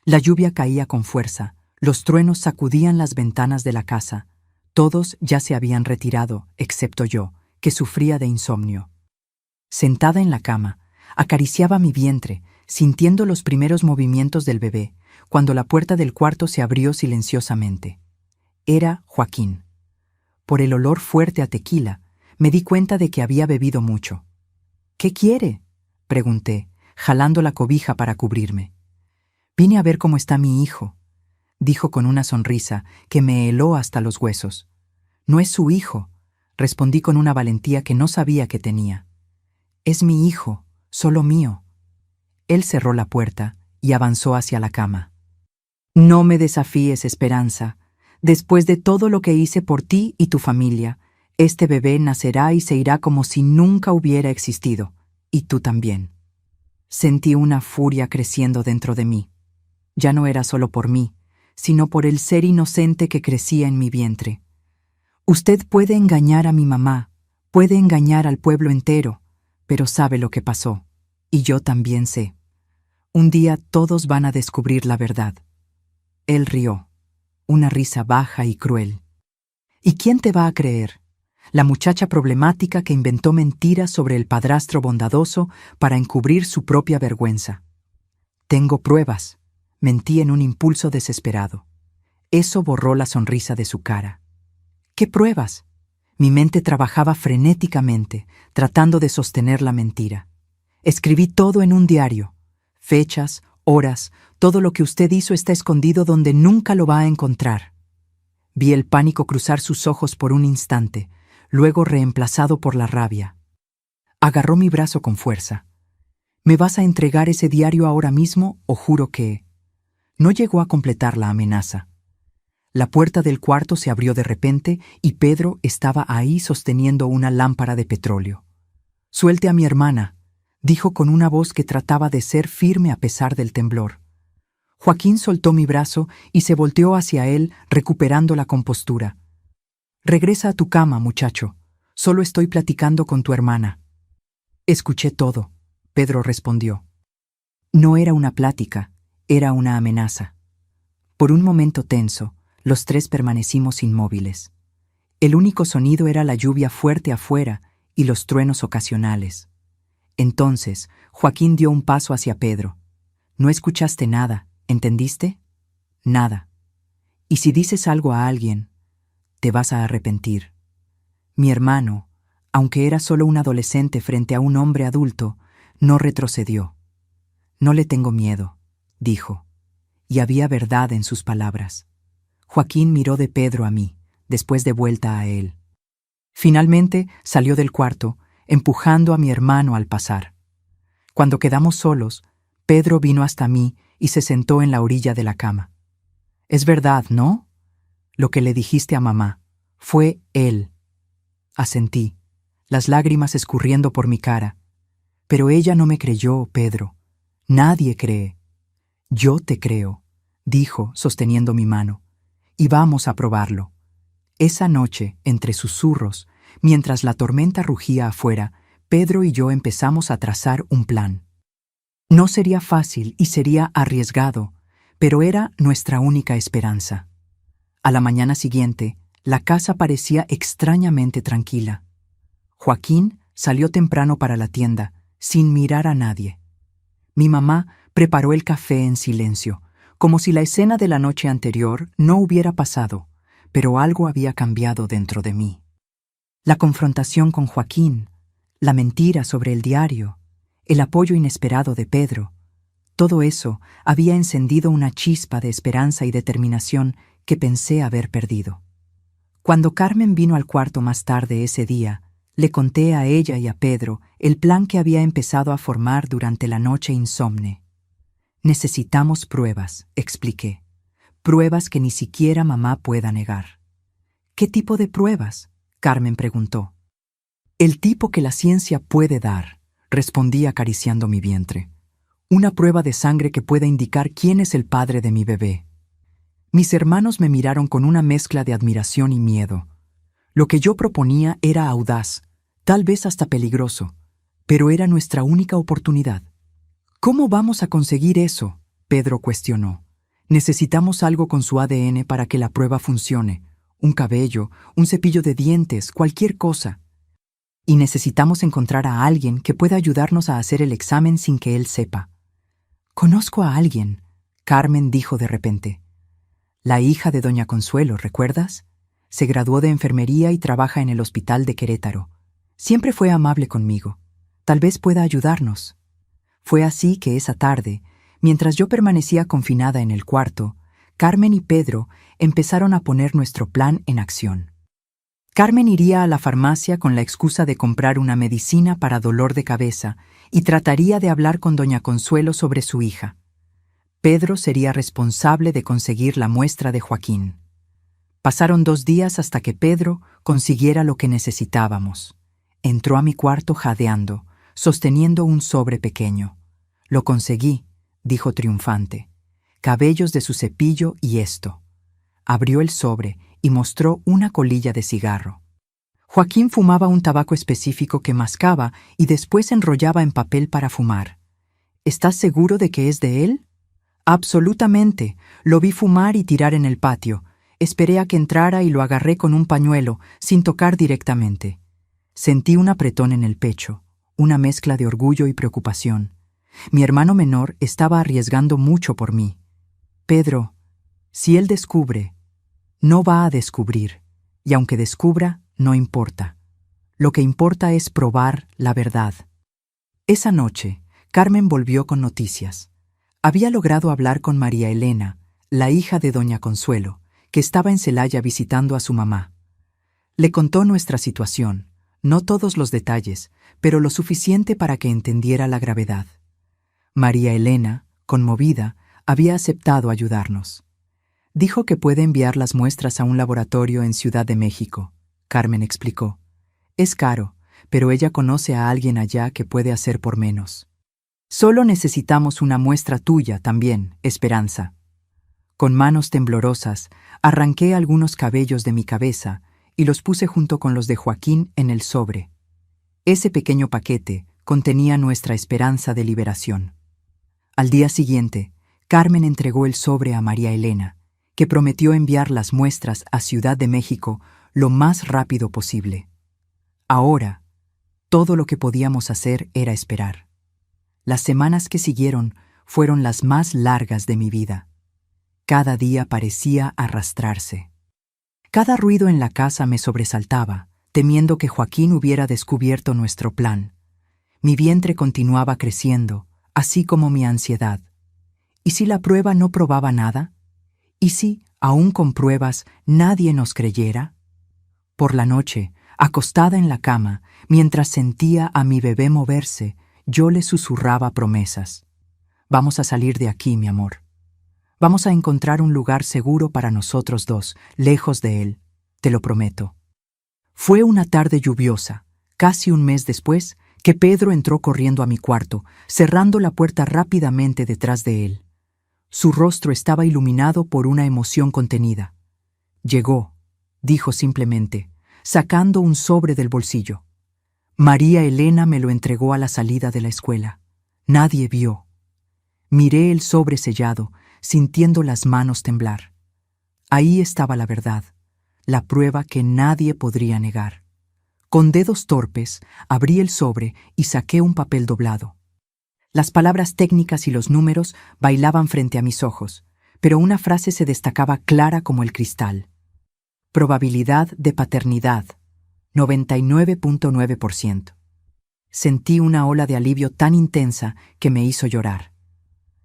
La lluvia caía con fuerza, los truenos sacudían las ventanas de la casa. Todos ya se habían retirado, excepto yo, que sufría de insomnio. Sentada en la cama, acariciaba mi vientre, sintiendo los primeros movimientos del bebé, cuando la puerta del cuarto se abrió silenciosamente. Era Joaquín. Por el olor fuerte a tequila, me di cuenta de que había bebido mucho. «¿Qué quiere?», pregunté, jalando la cobija para cubrirme. «Vine a ver cómo está mi hijo», dijo con una sonrisa que me heló hasta los huesos. «No es su hijo», respondí con una valentía que no sabía que tenía. «Es mi hijo, solo mío». Él cerró la puerta y avanzó hacia la cama. «No me desafíes, Esperanza. Después de todo lo que hice por ti y tu familia, este bebé nacerá y se irá como si nunca hubiera existido, y tú también». Sentí una furia creciendo dentro de mí. Ya no era solo por mí, sino por el ser inocente que crecía en mi vientre. «Usted puede engañar a mi mamá, puede engañar al pueblo entero, pero sabe lo que pasó, y yo también sé. Un día todos van a descubrir la verdad». Él rió, una risa baja y cruel. «¿Y quién te va a creer? La muchacha problemática que inventó mentiras sobre el padrastro bondadoso para encubrir su propia vergüenza. Tengo pruebas», mentí en un impulso desesperado. Eso borró la sonrisa de su cara. «¿Qué pruebas?». Mi mente trabajaba frenéticamente, tratando de sostener la mentira. «Escribí todo en un diario. Fechas, horas, todo lo que usted hizo está escondido donde nunca lo va a encontrar». Vi el pánico cruzar sus ojos por un instante, luego reemplazado por la rabia. Agarró mi brazo con fuerza. «¿Me vas a entregar ese diario ahora mismo o juro que...». No llegó a completar la amenaza. La puerta del cuarto se abrió de repente y Pedro estaba ahí sosteniendo una lámpara de petróleo. «Suelte a mi hermana», dijo con una voz que trataba de ser firme a pesar del temblor. Joaquín soltó mi brazo y se volteó hacia él, recuperando la compostura. «Regresa a tu cama, muchacho. Solo estoy platicando con tu hermana». «Escuché todo», Pedro respondió. No era una plática, era una amenaza. Por un momento tenso, los tres permanecimos inmóviles. El único sonido era la lluvia fuerte afuera y los truenos ocasionales. Entonces, Joaquín dio un paso hacia Pedro. «No escuchaste nada, ¿entendiste? Nada. Y si dices algo a alguien, te vas a arrepentir». Mi hermano, aunque era solo un adolescente frente a un hombre adulto, no retrocedió. «No le tengo miedo», dijo, y había verdad en sus palabras. Joaquín miró de Pedro a mí, después de vuelta a él. Finalmente salió del cuarto, empujando a mi hermano al pasar. Cuando quedamos solos, Pedro vino hasta mí y se sentó en la orilla de la cama. «Es verdad, ¿no? Lo que le dijiste a mamá. Fue él». Asentí, las lágrimas escurriendo por mi cara. «Pero ella no me creyó, Pedro. Nadie cree». «Yo te creo», dijo, sosteniendo mi mano. «Y vamos a probarlo». Esa noche, entre susurros, mientras la tormenta rugía afuera, Pedro y yo empezamos a trazar un plan. No sería fácil y sería arriesgado, pero era nuestra única esperanza. A la mañana siguiente, la casa parecía extrañamente tranquila. Joaquín salió temprano para la tienda, sin mirar a nadie. Mi mamá preparó el café en silencio, como si la escena de la noche anterior no hubiera pasado, pero algo había cambiado dentro de mí. La confrontación con Joaquín, la mentira sobre el diario, el apoyo inesperado de Pedro, todo eso había encendido una chispa de esperanza y determinación que pensé haber perdido. Cuando Carmen vino al cuarto más tarde ese día, le conté a ella y a Pedro el plan que había empezado a formar durante la noche insomne. Necesitamos pruebas, expliqué. Pruebas que ni siquiera mamá pueda negar. ¿Qué tipo de pruebas?, Carmen preguntó. El tipo que la ciencia puede dar, respondí acariciando mi vientre. Una prueba de sangre que pueda indicar quién es el padre de mi bebé. Mis hermanos me miraron con una mezcla de admiración y miedo. Lo que yo proponía era audaz, tal vez hasta peligroso, pero era nuestra única oportunidad. ¿Cómo vamos a conseguir eso?, Pedro cuestionó. Necesitamos algo con su ADN para que la prueba funcione. Un cabello, un cepillo de dientes, cualquier cosa. Y necesitamos encontrar a alguien que pueda ayudarnos a hacer el examen sin que él sepa. Conozco a alguien, Carmen dijo de repente. La hija de doña Consuelo, ¿recuerdas? Se graduó de enfermería y trabaja en el hospital de Querétaro. Siempre fue amable conmigo. Tal vez pueda ayudarnos. Fue así que esa tarde, mientras yo permanecía confinada en el cuarto, Carmen y Pedro empezaron a poner nuestro plan en acción. Carmen iría a la farmacia con la excusa de comprar una medicina para dolor de cabeza y trataría de hablar con doña Consuelo sobre su hija. Pedro sería responsable de conseguir la muestra de Joaquín. Pasaron 2 días hasta que Pedro consiguiera lo que necesitábamos. Entró a mi cuarto jadeando, sosteniendo un sobre pequeño. Lo conseguí, dijo triunfante. Cabellos de su cepillo y esto. Abrió el sobre y mostró una colilla de cigarro. Joaquín fumaba un tabaco específico que mascaba y después enrollaba en papel para fumar. ¿Estás seguro de que es de él? Absolutamente. Lo vi fumar y tirar en el patio. Esperé a que entrara y lo agarré con un pañuelo, sin tocar directamente. Sentí un apretón en el pecho, una mezcla de orgullo y preocupación. Mi hermano menor estaba arriesgando mucho por mí. Pedro, si él descubre, no va a descubrir, y aunque descubra, no importa. Lo que importa es probar la verdad. Esa noche, Carmen volvió con noticias. Había logrado hablar con María Elena, la hija de doña Consuelo, que estaba en Celaya visitando a su mamá. Le contó nuestra situación, no todos los detalles, pero lo suficiente para que entendiera la gravedad. María Elena, conmovida, había aceptado ayudarnos. Dijo que puede enviar las muestras a un laboratorio en Ciudad de México, Carmen explicó. Es caro, pero ella conoce a alguien allá que puede hacer por menos. Solo necesitamos una muestra tuya también, Esperanza. Con manos temblorosas, arranqué algunos cabellos de mi cabeza y los puse junto con los de Joaquín en el sobre. Ese pequeño paquete contenía nuestra esperanza de liberación. Al día siguiente, Carmen entregó el sobre a María Elena, que prometió enviar las muestras a Ciudad de México lo más rápido posible. Ahora, todo lo que podíamos hacer era esperar. Las semanas que siguieron fueron las más largas de mi vida. Cada día parecía arrastrarse. Cada ruido en la casa me sobresaltaba, temiendo que Joaquín hubiera descubierto nuestro plan. Mi vientre continuaba creciendo, así como mi ansiedad. ¿Y si la prueba no probaba nada? ¿Y si, aún con pruebas, nadie nos creyera? Por la noche, acostada en la cama, mientras sentía a mi bebé moverse, yo le susurraba promesas. Vamos a salir de aquí, mi amor. Vamos a encontrar un lugar seguro para nosotros dos, lejos de él, te lo prometo. Fue una tarde lluviosa, casi un mes después, que Pedro entró corriendo a mi cuarto, cerrando la puerta rápidamente detrás de él. Su rostro estaba iluminado por una emoción contenida. Llegó, dijo simplemente, sacando un sobre del bolsillo. María Elena me lo entregó a la salida de la escuela. Nadie vio. Miré el sobre sellado, sintiendo las manos temblar. Ahí estaba la verdad, la prueba que nadie podría negar. Con dedos torpes, abrí el sobre y saqué un papel doblado. Las palabras técnicas y los números bailaban frente a mis ojos, pero una frase se destacaba clara como el cristal. Probabilidad de paternidad, 99.9%. Sentí una ola de alivio tan intensa que me hizo llorar.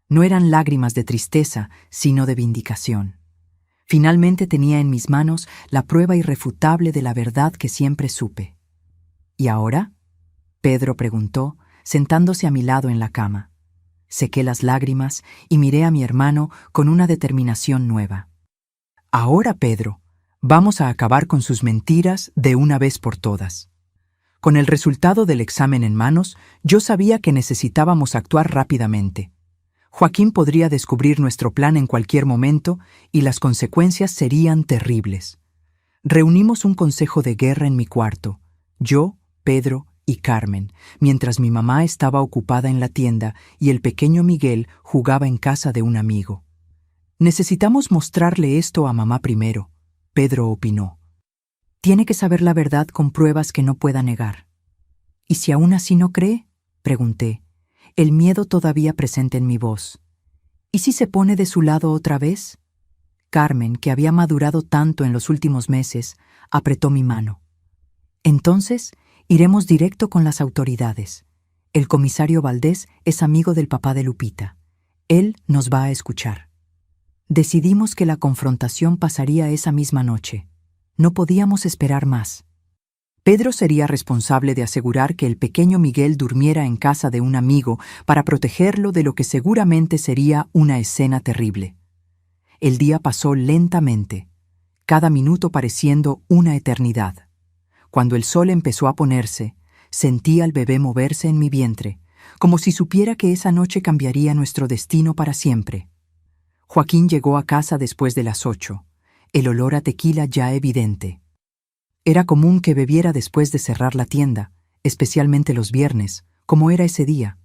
No eran lágrimas de tristeza, sino de vindicación. Finalmente tenía en mis manos la prueba irrefutable de la verdad que siempre supe. ¿Y ahora?, Pedro preguntó, sentándose a mi lado en la cama. Sequé las lágrimas y miré a mi hermano con una determinación nueva. Ahora, Pedro, vamos a acabar con sus mentiras de una vez por todas. Con el resultado del examen en manos, yo sabía que necesitábamos actuar rápidamente. Joaquín podría descubrir nuestro plan en cualquier momento y las consecuencias serían terribles. Reunimos un consejo de guerra en mi cuarto, yo, Pedro y Carmen, mientras mi mamá estaba ocupada en la tienda y el pequeño Miguel jugaba en casa de un amigo. Necesitamos mostrarle esto a mamá primero, Pedro opinó. Tiene que saber la verdad con pruebas que no pueda negar. ¿Y si aún así no cree?, pregunté, el miedo todavía presente en mi voz. ¿Y si se pone de su lado otra vez? Carmen, que había madurado tanto en los últimos meses, apretó mi mano. Entonces, iremos directo con las autoridades. El comisario Valdés es amigo del papá de Lupita. Él nos va a escuchar. Decidimos que la confrontación pasaría esa misma noche. No podíamos esperar más. Pedro sería responsable de asegurar que el pequeño Miguel durmiera en casa de un amigo para protegerlo de lo que seguramente sería una escena terrible. El día pasó lentamente, cada minuto pareciendo una eternidad. Cuando el sol empezó a ponerse, sentí al bebé moverse en mi vientre, como si supiera que esa noche cambiaría nuestro destino para siempre. Joaquín llegó a casa después de las 8, el olor a tequila ya evidente. Era común que bebiera después de cerrar la tienda, especialmente los viernes, como era ese día.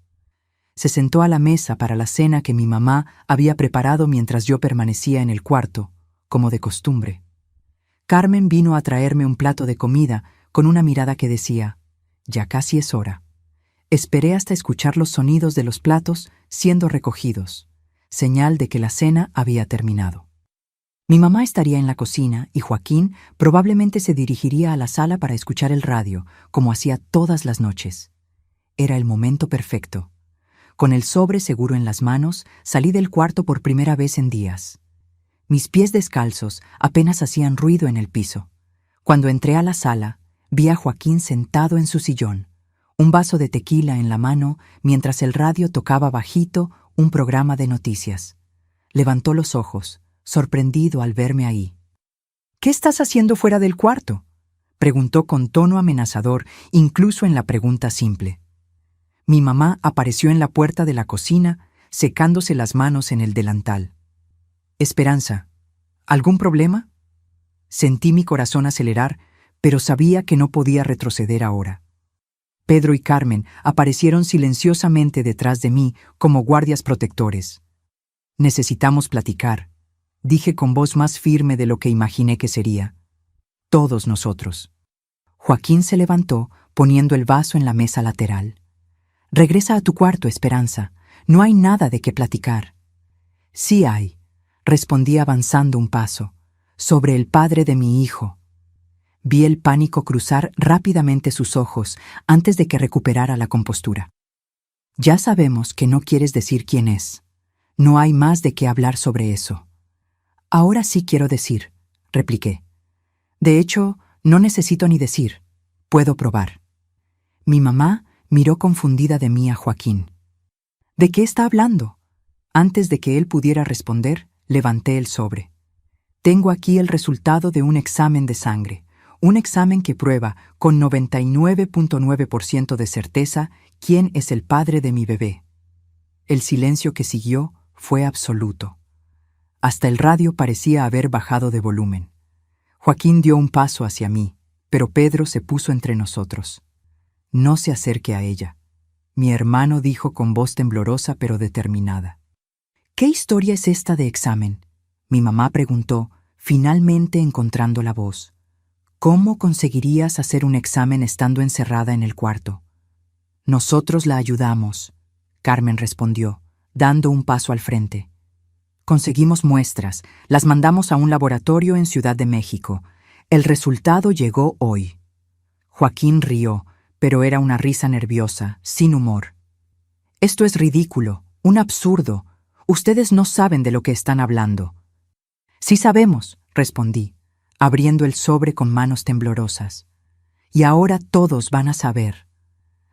Se sentó a la mesa para la cena que mi mamá había preparado mientras yo permanecía en el cuarto, como de costumbre. Carmen vino a traerme un plato de comida con una mirada que decía, «Ya casi es hora». Esperé hasta escuchar los sonidos de los platos siendo recogidos, señal de que la cena había terminado. Mi mamá estaría en la cocina y Joaquín probablemente se dirigiría a la sala para escuchar el radio, como hacía todas las noches. Era el momento perfecto. Con el sobre seguro en las manos, salí del cuarto por primera vez en días. Mis pies descalzos apenas hacían ruido en el piso. Cuando entré a la sala, vi a Joaquín sentado en su sillón, un vaso de tequila en la mano mientras el radio tocaba bajito un programa de noticias. Levantó los ojos, sorprendido al verme ahí. «¿Qué estás haciendo fuera del cuarto?», preguntó con tono amenazador, incluso en la pregunta simple. Mi mamá apareció en la puerta de la cocina, secándose las manos en el delantal. «Esperanza, ¿algún problema?». Sentí mi corazón acelerar, pero sabía que no podía retroceder ahora. Pedro y Carmen aparecieron silenciosamente detrás de mí como guardias protectores. «Necesitamos platicar», dije con voz más firme de lo que imaginé que sería. «Todos nosotros». Joaquín se levantó, poniendo el vaso en la mesa lateral. «Regresa a tu cuarto, Esperanza. No hay nada de qué platicar». «Sí hay», respondí avanzando un paso, «sobre el padre de mi hijo». Vi el pánico cruzar rápidamente sus ojos antes de que recuperara la compostura. «Ya sabemos que no quieres decir quién es. No hay más de qué hablar sobre eso». «Ahora sí quiero decir», repliqué. «De hecho, no necesito ni decir. Puedo probar». Mi mamá miró confundida de mí a Joaquín. «¿De qué está hablando?». Antes de que él pudiera responder, levanté el sobre. «Tengo aquí el resultado de un examen de sangre, un examen que prueba con 99.9% de certeza quién es el padre de mi bebé». El silencio que siguió fue absoluto. Hasta el radio parecía haber bajado de volumen. Joaquín dio un paso hacia mí, pero Pedro se puso entre nosotros. «No se acerque a ella», mi hermano dijo con voz temblorosa pero determinada. ¿Qué historia es esta de examen?, mi mamá preguntó, finalmente encontrando la voz. ¿Cómo conseguirías hacer un examen estando encerrada en el cuarto? Nosotros la ayudamos, Carmen respondió, dando un paso al frente. Conseguimos muestras, las mandamos a un laboratorio en Ciudad de México. El resultado llegó hoy. Joaquín rió, pero era una risa nerviosa, sin humor. Esto es ridículo, un absurdo. Ustedes no saben de lo que están hablando. Sí sabemos, respondí, abriendo el sobre con manos temblorosas. Y ahora todos van a saber.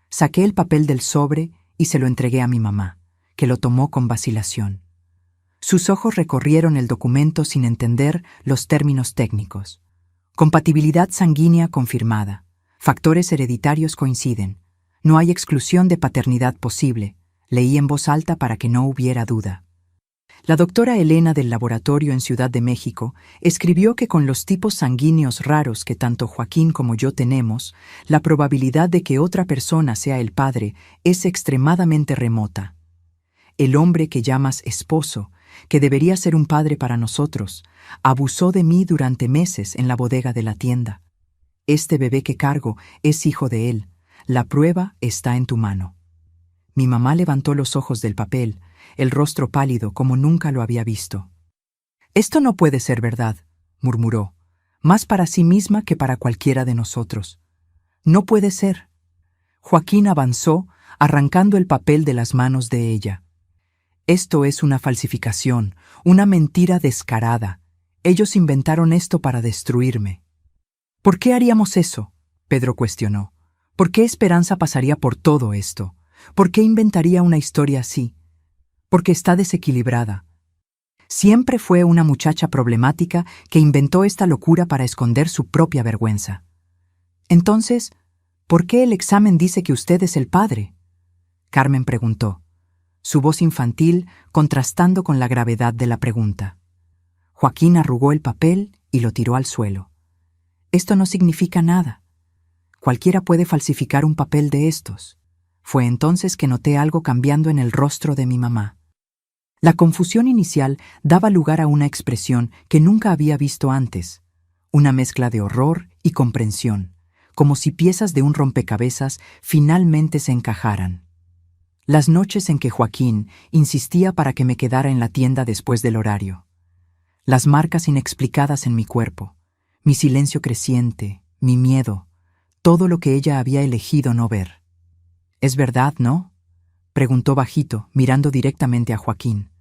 Saqué el papel del sobre y se lo entregué a mi mamá, que lo tomó con vacilación. Sus ojos recorrieron el documento sin entender los términos técnicos. Compatibilidad sanguínea confirmada. Factores hereditarios coinciden. No hay exclusión de paternidad posible. Leí en voz alta para que no hubiera duda. La doctora Elena del laboratorio en Ciudad de México escribió que con los tipos sanguíneos raros que tanto Joaquín como yo tenemos, la probabilidad de que otra persona sea el padre es extremadamente remota. El hombre que llamas esposo, que debería ser un padre para nosotros, abusó de mí durante meses en la bodega de la tienda. Este bebé que cargo es hijo de él. La prueba está en tu mano. Mi mamá levantó los ojos del papel, el rostro pálido como nunca lo había visto. «Esto no puede ser verdad», murmuró, más para sí misma que para cualquiera de nosotros. «No puede ser». Joaquín avanzó, arrancando el papel de las manos de ella. «Esto es una falsificación, una mentira descarada. Ellos inventaron esto para destruirme». «¿Por qué haríamos eso?», Pedro cuestionó. «¿Por qué Esperanza pasaría por todo esto? ¿Por qué inventaría una historia así? Porque está desequilibrada. Siempre fue una muchacha problemática que inventó esta locura para esconder su propia vergüenza. Entonces, ¿por qué el examen dice que usted es el padre?», Carmen preguntó, su voz infantil contrastando con la gravedad de la pregunta. Joaquín arrugó el papel y lo tiró al suelo. «Esto no significa nada. Cualquiera puede falsificar un papel de estos». Fue entonces que noté algo cambiando en el rostro de mi mamá. La confusión inicial daba lugar a una expresión que nunca había visto antes, una mezcla de horror y comprensión, como si piezas de un rompecabezas finalmente se encajaran. Las noches en que Joaquín insistía para que me quedara en la tienda después del horario. Las marcas inexplicadas en mi cuerpo, mi silencio creciente, mi miedo, todo lo que ella había elegido no ver. «¿Es verdad, no?», preguntó bajito, mirando directamente a Joaquín.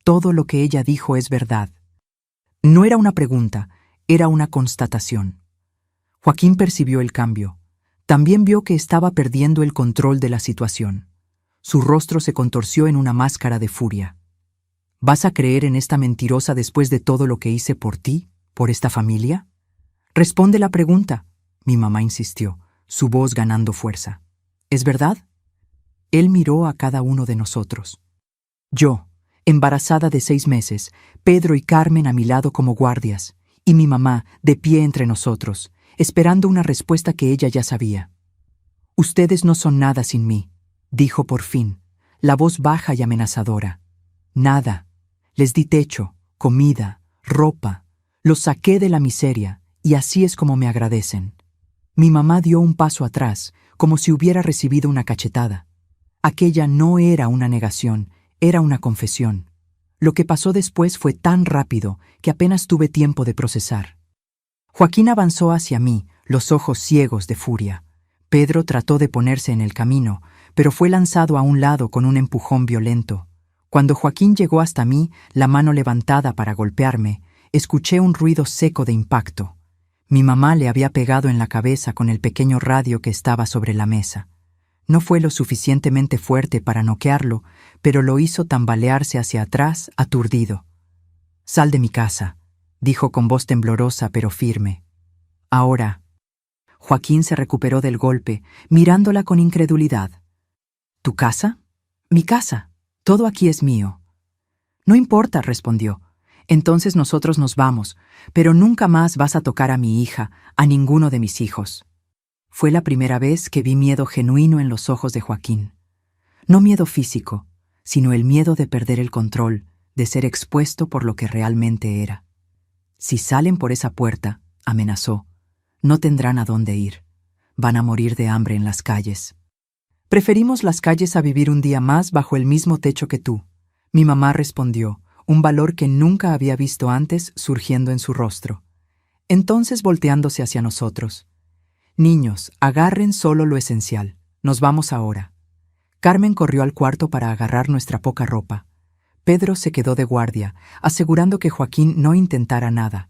«Todo lo que ella dijo es verdad». No era una pregunta, era una constatación. Joaquín percibió el cambio. También vio que estaba perdiendo el control de la situación. Su rostro se contorció en una máscara de furia. «¿Vas a creer en esta mentirosa después de todo lo que hice por ti, por esta familia? Responde la pregunta», mi mamá insistió, su voz ganando fuerza. «¿Es verdad?». Él miró a cada uno de nosotros. Yo, embarazada de 6 meses, Pedro y Carmen a mi lado como guardias, y mi mamá de pie entre nosotros, esperando una respuesta que ella ya sabía. «Ustedes no son nada sin mí», dijo por fin, la voz baja y amenazadora. «Nada. Les di techo, comida, ropa. Los saqué de la miseria, y así es como me agradecen». Mi mamá dio un paso atrás, como si hubiera recibido una cachetada. Aquella no era una negación, era una confesión. Lo que pasó después fue tan rápido que apenas tuve tiempo de procesar. Joaquín avanzó hacia mí, los ojos ciegos de furia. Pedro trató de ponerse en el camino, pero fue lanzado a un lado con un empujón violento. Cuando Joaquín llegó hasta mí, la mano levantada para golpearme, escuché un ruido seco de impacto. Mi mamá le había pegado en la cabeza con el pequeño radio que estaba sobre la mesa. No fue lo suficientemente fuerte para noquearlo, pero lo hizo tambalearse hacia atrás, aturdido. «Sal de mi casa», dijo con voz temblorosa pero firme. «Ahora». Joaquín se recuperó del golpe, mirándola con incredulidad. «¿Tu casa?». «Mi casa. Todo aquí es mío». «No importa», respondió. «Entonces nosotros nos vamos, pero nunca más vas a tocar a mi hija, a ninguno de mis hijos». Fue la primera vez que vi miedo genuino en los ojos de Joaquín. No miedo físico, sino el miedo de perder el control, de ser expuesto por lo que realmente era. Si salen por esa puerta, amenazó, no tendrán a dónde ir. Van a morir de hambre en las calles. Preferimos las calles a vivir un día más bajo el mismo techo que tú. Mi mamá respondió, un valor que nunca había visto antes surgiendo en su rostro. Entonces volteándose hacia nosotros. Niños, agarren solo lo esencial. Nos vamos ahora. Carmen corrió al cuarto para agarrar nuestra poca ropa. Pedro se quedó de guardia, asegurando que Joaquín no intentara nada.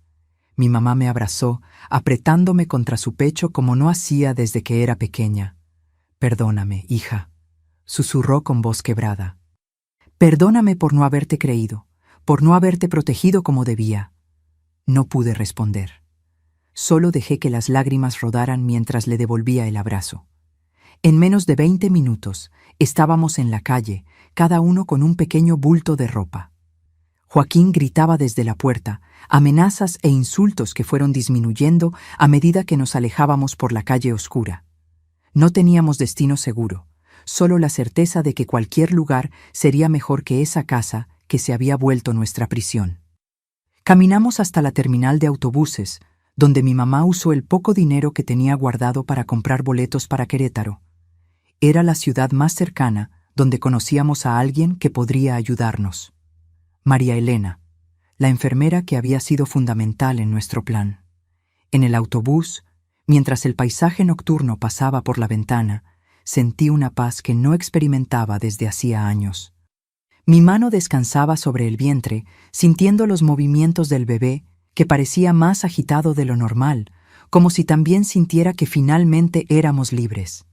Mi mamá me abrazó, apretándome contra su pecho como no hacía desde que era pequeña. «Perdóname, hija», susurró con voz quebrada. «Perdóname por no haberte creído, por no haberte protegido como debía». No pude responder. Solo dejé que las lágrimas rodaran mientras le devolvía el abrazo. En menos de 20 minutos estábamos en la calle, cada uno con un pequeño bulto de ropa. Joaquín gritaba desde la puerta, amenazas e insultos que fueron disminuyendo a medida que nos alejábamos por la calle oscura. No teníamos destino seguro, solo la certeza de que cualquier lugar sería mejor que esa casa que se había vuelto nuestra prisión. Caminamos hasta la terminal de autobuses, donde mi mamá usó el poco dinero que tenía guardado para comprar boletos para Querétaro. Era la ciudad más cercana donde conocíamos a alguien que podría ayudarnos. María Elena, la enfermera que había sido fundamental en nuestro plan. En el autobús, mientras el paisaje nocturno pasaba por la ventana, sentí una paz que no experimentaba desde hacía años. Mi mano descansaba sobre el vientre, sintiendo los movimientos del bebé, que parecía más agitado de lo normal, como si también sintiera que finalmente éramos libres.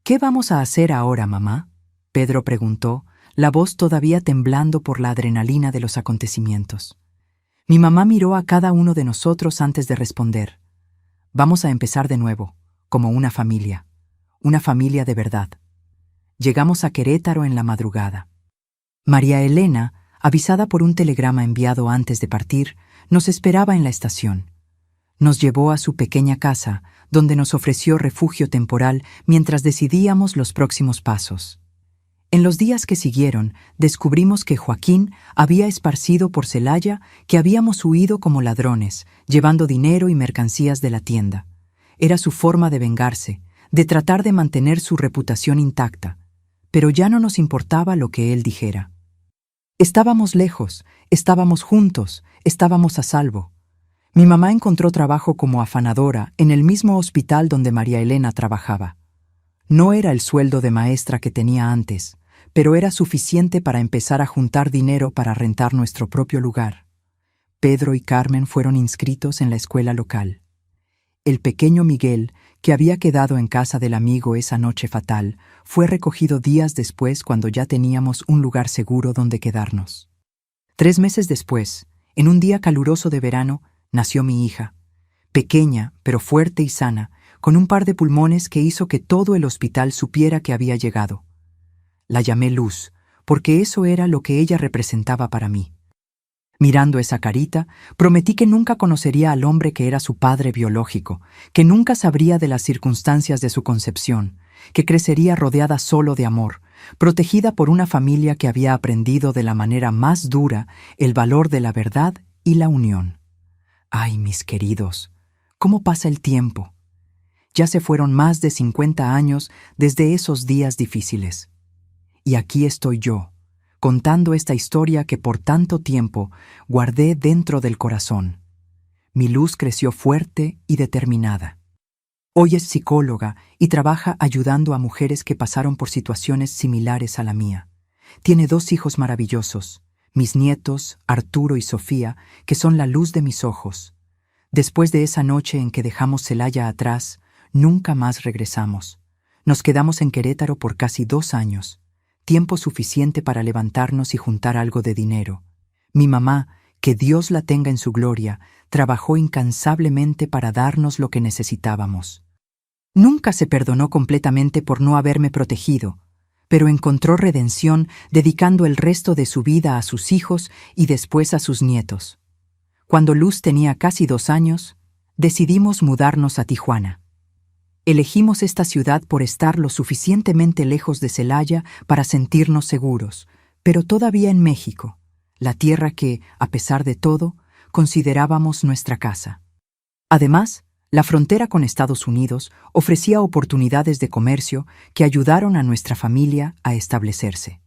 «¿Qué vamos a hacer ahora, mamá?», Pedro preguntó, la voz todavía temblando por la adrenalina de los acontecimientos. Mi mamá miró a cada uno de nosotros antes de responder. «Vamos a empezar de nuevo, como una familia de verdad». Llegamos a Querétaro en la madrugada. María Elena, avisada por un telegrama enviado antes de partir, nos esperaba en la estación. Nos llevó a su pequeña casa, donde nos ofreció refugio temporal mientras decidíamos los próximos pasos. En los días que siguieron, descubrimos que Joaquín había esparcido por Celaya que habíamos huido como ladrones, llevando dinero y mercancías de la tienda. Era su forma de vengarse, de tratar de mantener su reputación intacta, pero ya no nos importaba lo que él dijera. Estábamos lejos, estábamos juntos, estábamos a salvo. Mi mamá encontró trabajo como afanadora en el mismo hospital donde María Elena trabajaba. No era el sueldo de maestra que tenía antes, pero era suficiente para empezar a juntar dinero para rentar nuestro propio lugar. Pedro y Carmen fueron inscritos en la escuela local. El pequeño Miguel, que había quedado en casa del amigo esa noche fatal, fue recogido días después cuando ya teníamos un lugar seguro donde quedarnos. 3 meses después, en un día caluroso de verano, nació mi hija, pequeña pero fuerte y sana, con un par de pulmones que hizo que todo el hospital supiera que había llegado. La llamé Luz, porque eso era lo que ella representaba para mí. Mirando esa carita, prometí que nunca conocería al hombre que era su padre biológico, que nunca sabría de las circunstancias de su concepción, que crecería rodeada solo de amor, protegida por una familia que había aprendido de la manera más dura el valor de la verdad y la unión. Ay, mis queridos, ¿cómo pasa el tiempo? Ya se fueron más de 50 años desde esos días difíciles. Y aquí estoy yo, contando esta historia que por tanto tiempo guardé dentro del corazón. Mi Luz creció fuerte y determinada. Hoy es psicóloga y trabaja ayudando a mujeres que pasaron por situaciones similares a la mía. Tiene 2 hijos maravillosos, mis nietos, Arturo y Sofía, que son la luz de mis ojos. Después de esa noche en que dejamos Celaya atrás, nunca más regresamos. Nos quedamos en Querétaro por casi 2 años. Tiempo suficiente para levantarnos y juntar algo de dinero. Mi mamá, que Dios la tenga en su gloria, trabajó incansablemente para darnos lo que necesitábamos. Nunca se perdonó completamente por no haberme protegido, pero encontró redención dedicando el resto de su vida a sus hijos y después a sus nietos. Cuando Luz tenía casi 2 años, decidimos mudarnos a Tijuana. Elegimos esta ciudad por estar lo suficientemente lejos de Celaya para sentirnos seguros, pero todavía en México, la tierra que, a pesar de todo, considerábamos nuestra casa. Además, la frontera con Estados Unidos ofrecía oportunidades de comercio que ayudaron a nuestra familia a establecerse.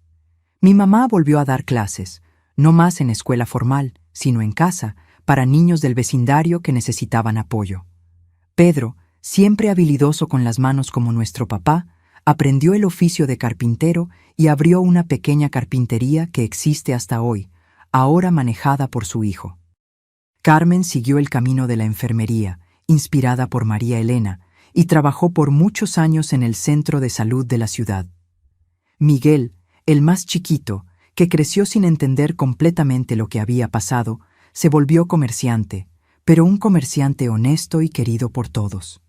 Mi mamá volvió a dar clases, no más en escuela formal, sino en casa, para niños del vecindario que necesitaban apoyo. Pedro, siempre habilidoso con las manos como nuestro papá, aprendió el oficio de carpintero y abrió una pequeña carpintería que existe hasta hoy, ahora manejada por su hijo. Carmen siguió el camino de la enfermería, inspirada por María Elena, y trabajó por muchos años en el centro de salud de la ciudad. Miguel, el más chiquito, que creció sin entender completamente lo que había pasado, se volvió comerciante, pero un comerciante honesto y querido por todos.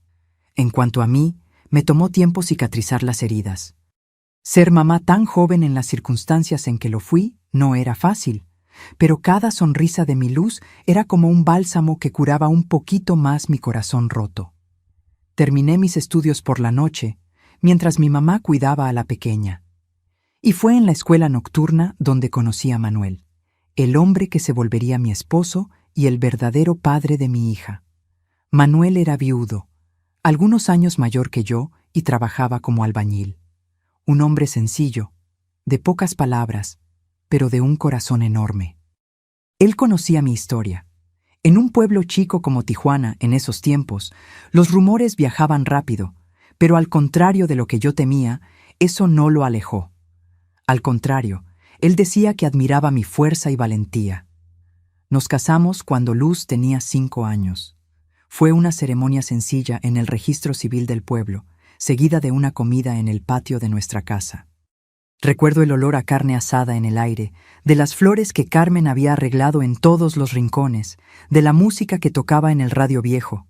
En cuanto a mí, me tomó tiempo cicatrizar las heridas. Ser mamá tan joven en las circunstancias en que lo fui no era fácil, pero cada sonrisa de mi Luz era como un bálsamo que curaba un poquito más mi corazón roto. Terminé mis estudios por la noche, mientras mi mamá cuidaba a la pequeña. Y fue en la escuela nocturna donde conocí a Manuel, el hombre que se volvería mi esposo y el verdadero padre de mi hija. Manuel era viudo, algunos años mayor que yo, y trabajaba como albañil. Un hombre sencillo, de pocas palabras, pero de un corazón enorme. Él conocía mi historia. En un pueblo chico como Tijuana, en esos tiempos, los rumores viajaban rápido, pero al contrario de lo que yo temía, eso no lo alejó. Al contrario, él decía que admiraba mi fuerza y valentía. Nos casamos cuando Luz tenía 5 años. Fue una ceremonia sencilla en el registro civil del pueblo, seguida de una comida en el patio de nuestra casa. Recuerdo el olor a carne asada en el aire, de las flores que Carmen había arreglado en todos los rincones, de la música que tocaba en el radio viejo.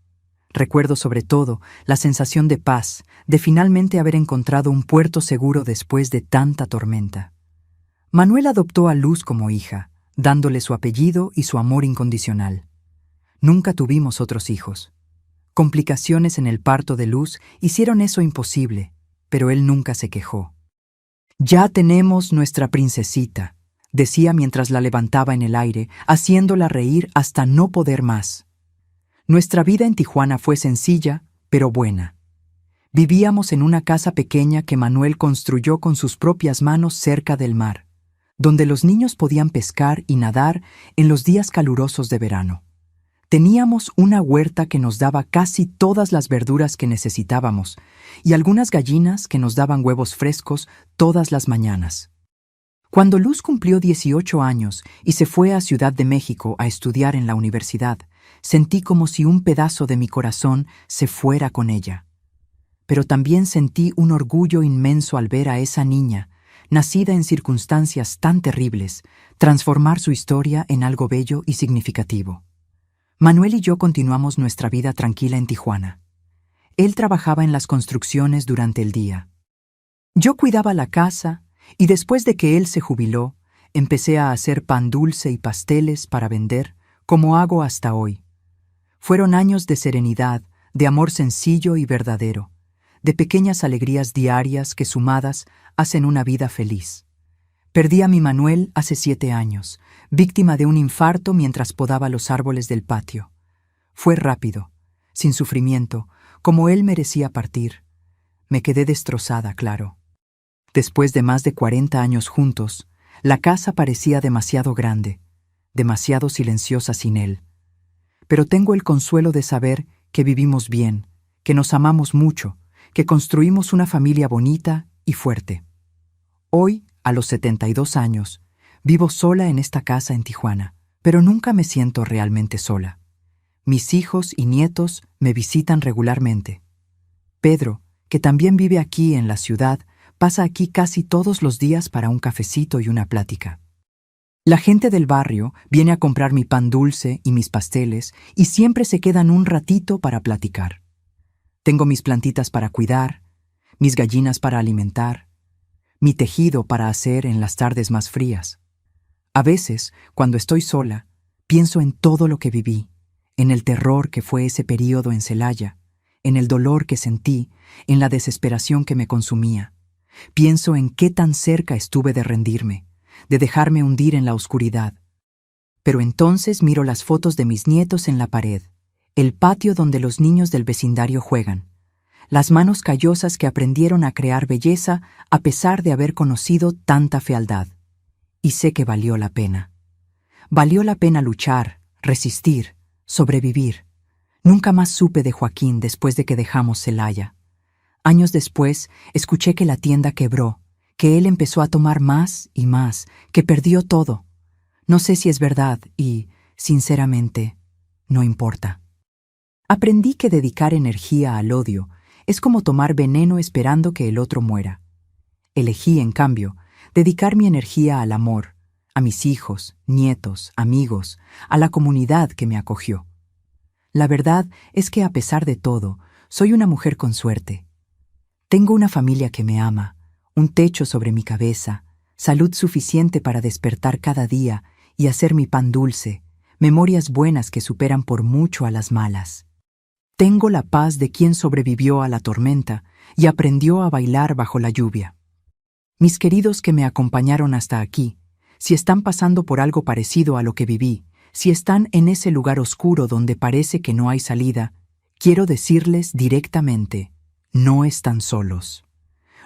Recuerdo sobre todo la sensación de paz, de finalmente haber encontrado un puerto seguro después de tanta tormenta. Manuel adoptó a Luz como hija, dándole su apellido y su amor incondicional. Nunca tuvimos otros hijos. Complicaciones en el parto de Luz hicieron eso imposible, pero él nunca se quejó. «Ya tenemos nuestra princesita», decía mientras la levantaba en el aire, haciéndola reír hasta no poder más. Nuestra vida en Tijuana fue sencilla, pero buena. Vivíamos en una casa pequeña que Manuel construyó con sus propias manos cerca del mar, donde los niños podían pescar y nadar en los días calurosos de verano. Teníamos una huerta que nos daba casi todas las verduras que necesitábamos y algunas gallinas que nos daban huevos frescos todas las mañanas. Cuando Luz cumplió 18 años y se fue a Ciudad de México a estudiar en la universidad, sentí como si un pedazo de mi corazón se fuera con ella. Pero también sentí un orgullo inmenso al ver a esa niña, nacida en circunstancias tan terribles, transformar su historia en algo bello y significativo. Manuel y yo continuamos nuestra vida tranquila en Tijuana. Él trabajaba en las construcciones durante el día. Yo cuidaba la casa y después de que él se jubiló, empecé a hacer pan dulce y pasteles para vender, como hago hasta hoy. Fueron años de serenidad, de amor sencillo y verdadero, de pequeñas alegrías diarias que sumadas hacen una vida feliz. Perdí a mi Manuel hace 7 años, víctima de un infarto mientras podaba los árboles del patio. Fue rápido, sin sufrimiento, como él merecía partir. Me quedé destrozada, claro. Después de más de 40 años juntos, la casa parecía demasiado grande, demasiado silenciosa sin él. Pero tengo el consuelo de saber que vivimos bien, que nos amamos mucho, que construimos una familia bonita y fuerte. Hoy, a los 72 años, vivo sola en esta casa en Tijuana, pero nunca me siento realmente sola. Mis hijos y nietos me visitan regularmente. Pedro, que también vive aquí en la ciudad, pasa aquí casi todos los días para un cafecito y una plática. La gente del barrio viene a comprar mi pan dulce y mis pasteles y siempre se quedan un ratito para platicar. Tengo mis plantitas para cuidar, mis gallinas para alimentar, mi tejido para hacer en las tardes más frías. A veces, cuando estoy sola, pienso en todo lo que viví, en el terror que fue ese período en Celaya, en el dolor que sentí, en la desesperación que me consumía. Pienso en qué tan cerca estuve de rendirme, de dejarme hundir en la oscuridad, pero entonces miro las fotos de mis nietos en la pared, el patio donde los niños del vecindario juegan, las manos callosas que aprendieron a crear belleza a pesar de haber conocido tanta fealdad. Y sé que valió la pena. Valió la pena luchar, resistir, sobrevivir. Nunca más supe de Joaquín después de que dejamos Celaya. Años después, escuché que la tienda quebró, que él empezó a tomar más y más, que perdió todo. No sé si es verdad y, sinceramente, no importa. Aprendí que dedicar energía al odio es como tomar veneno esperando que el otro muera. Elegí, en cambio, dedicar mi energía al amor, a mis hijos, nietos, amigos, a la comunidad que me acogió. La verdad es que a pesar de todo, soy una mujer con suerte. Tengo una familia que me ama, un techo sobre mi cabeza, salud suficiente para despertar cada día y hacer mi pan dulce, memorias buenas que superan por mucho a las malas. Tengo la paz de quien sobrevivió a la tormenta y aprendió a bailar bajo la lluvia. Mis queridos que me acompañaron hasta aquí, si están pasando por algo parecido a lo que viví, si están en ese lugar oscuro donde parece que no hay salida, quiero decirles directamente, no están solos.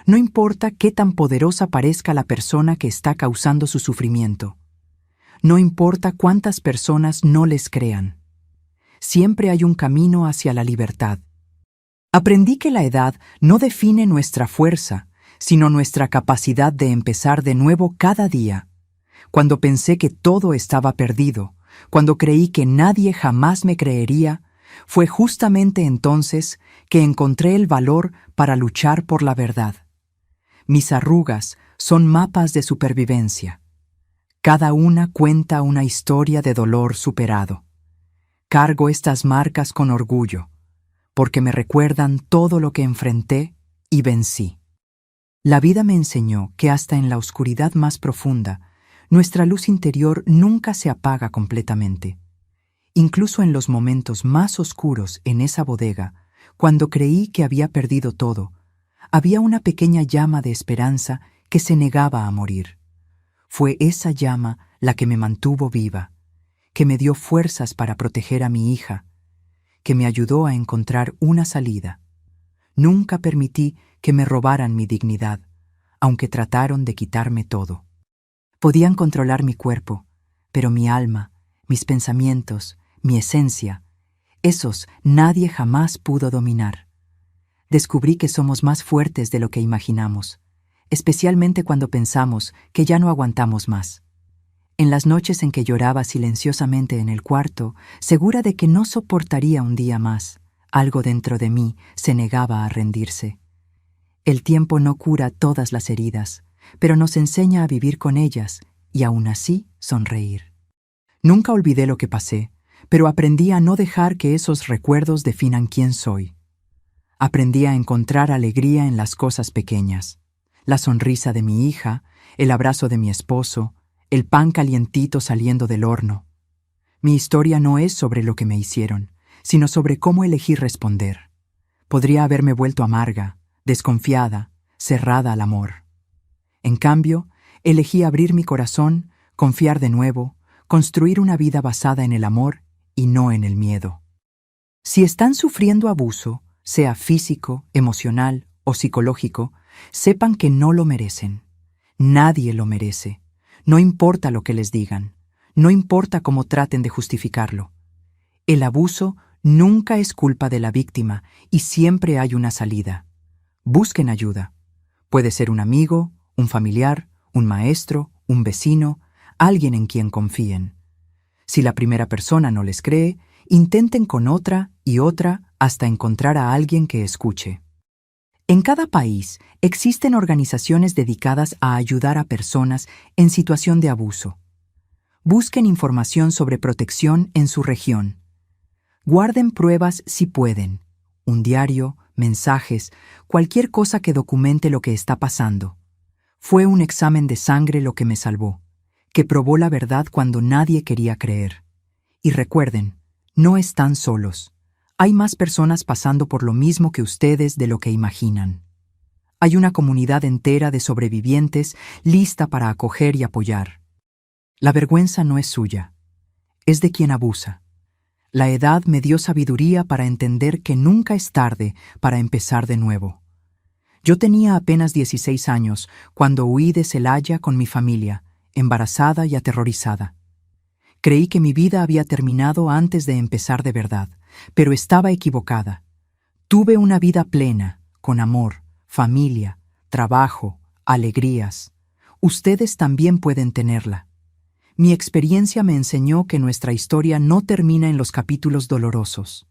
No importa qué tan poderosa parezca la persona que está causando su sufrimiento. No importa cuántas personas no les crean. Siempre hay un camino hacia la libertad. Aprendí que la edad no define nuestra fuerza, sino nuestra capacidad de empezar de nuevo cada día. Cuando pensé que todo estaba perdido, cuando creí que nadie jamás me creería, fue justamente entonces que encontré el valor para luchar por la verdad. Mis arrugas son mapas de supervivencia. Cada una cuenta una historia de dolor superado. Cargo estas marcas con orgullo, porque me recuerdan todo lo que enfrenté y vencí. La vida me enseñó que hasta en la oscuridad más profunda, nuestra luz interior nunca se apaga completamente. Incluso en los momentos más oscuros en esa bodega, cuando creí que había perdido todo, había una pequeña llama de esperanza que se negaba a morir. Fue esa llama la que me mantuvo viva, que me dio fuerzas para proteger a mi hija, que me ayudó a encontrar una salida. Nunca permití que me robaran mi dignidad, aunque trataron de quitarme todo. Podían controlar mi cuerpo, pero mi alma, mis pensamientos, mi esencia, esos nadie jamás pudo dominar. Descubrí que somos más fuertes de lo que imaginamos, especialmente cuando pensamos que ya no aguantamos más. En las noches en que lloraba silenciosamente en el cuarto, segura de que no soportaría un día más, algo dentro de mí se negaba a rendirse. El tiempo no cura todas las heridas, pero nos enseña a vivir con ellas y aún así sonreír. Nunca olvidé lo que pasé, pero aprendí a no dejar que esos recuerdos definan quién soy. Aprendí a encontrar alegría en las cosas pequeñas, la sonrisa de mi hija, el abrazo de mi esposo, el pan calientito saliendo del horno. Mi historia no es sobre lo que me hicieron, sino sobre cómo elegí responder. Podría haberme vuelto amarga, desconfiada, cerrada al amor. En cambio, elegí abrir mi corazón, confiar de nuevo, construir una vida basada en el amor y no en el miedo. Si están sufriendo abuso, sea físico, emocional o psicológico, sepan que no lo merecen. Nadie lo merece. No importa lo que les digan, no importa cómo traten de justificarlo. El abuso nunca es culpa de la víctima y siempre hay una salida. Busquen ayuda. Puede ser un amigo, un familiar, un maestro, un vecino, alguien en quien confíen. Si la primera persona no les cree, intenten con otra y otra hasta encontrar a alguien que escuche. En cada país existen organizaciones dedicadas a ayudar a personas en situación de abuso. Busquen información sobre protección en su región. Guarden pruebas si pueden, un diario, mensajes, cualquier cosa que documente lo que está pasando. Fue un examen de sangre lo que me salvó, que probó la verdad cuando nadie quería creer. Y recuerden, no están solos. Hay más personas pasando por lo mismo que ustedes de lo que imaginan. Hay una comunidad entera de sobrevivientes lista para acoger y apoyar. La vergüenza no es suya. es de quien abusa. La edad me dio sabiduría para entender que nunca es tarde para empezar de nuevo. Yo tenía apenas 16 años cuando huí de Celaya con mi familia, embarazada y aterrorizada. Creí que mi vida había terminado antes de empezar de verdad, pero estaba equivocada. Tuve una vida plena, con amor, familia, trabajo, alegrías. Ustedes también pueden tenerla. Mi experiencia me enseñó que nuestra historia no termina en los capítulos dolorosos.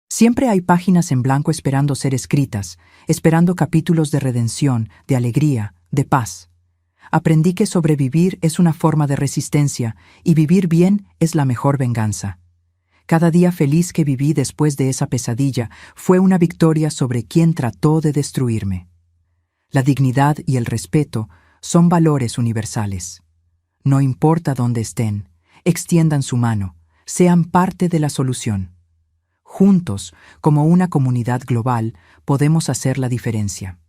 Siempre hay páginas en blanco esperando ser escritas, esperando capítulos de redención, de alegría, de paz. Aprendí que sobrevivir es una forma de resistencia y vivir bien es la mejor venganza. Cada día feliz que viví después de esa pesadilla fue una victoria sobre quien trató de destruirme. La dignidad y el respeto son valores universales. No importa dónde estén, extiendan su mano, sean parte de la solución. Juntos, como una comunidad global, podemos hacer la diferencia.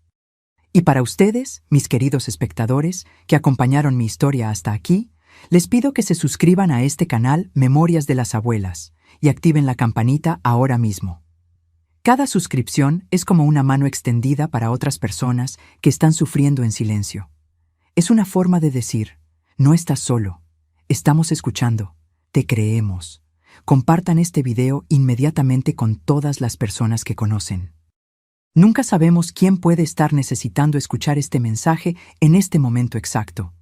Y para ustedes, mis queridos espectadores, que acompañaron mi historia hasta aquí, les pido que se suscriban a este canal Memorias de las Abuelas y activen la campanita ahora mismo. Cada suscripción es como una mano extendida para otras personas que están sufriendo en silencio. Es una forma de decir: no estás solo, estamos escuchando, te creemos. Compartan este video inmediatamente con todas las personas que conocen. Nunca sabemos quién puede estar necesitando escuchar este mensaje en este momento exacto.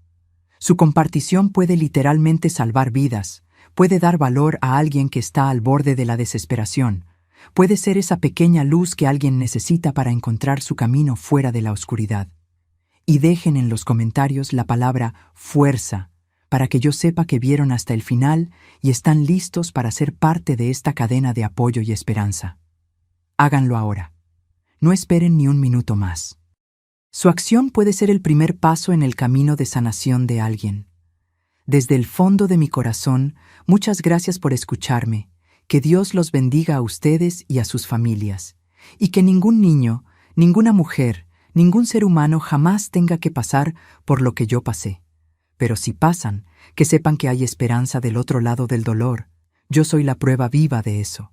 Su compartición puede literalmente salvar vidas, puede dar valor a alguien que está al borde de la desesperación, puede ser esa pequeña luz que alguien necesita para encontrar su camino fuera de la oscuridad. Y dejen en los comentarios la palabra fuerza, para que yo sepa que vieron hasta el final y están listos para ser parte de esta cadena de apoyo y esperanza. Háganlo ahora. No esperen ni un minuto más. Su acción puede ser el primer paso en el camino de sanación de alguien. Desde el fondo de mi corazón, muchas gracias por escucharme. Que Dios los bendiga a ustedes y a sus familias. Y que ningún niño, ninguna mujer, ningún ser humano jamás tenga que pasar por lo que yo pasé. Pero si pasan, que sepan que hay esperanza del otro lado del dolor. Yo soy la prueba viva de eso.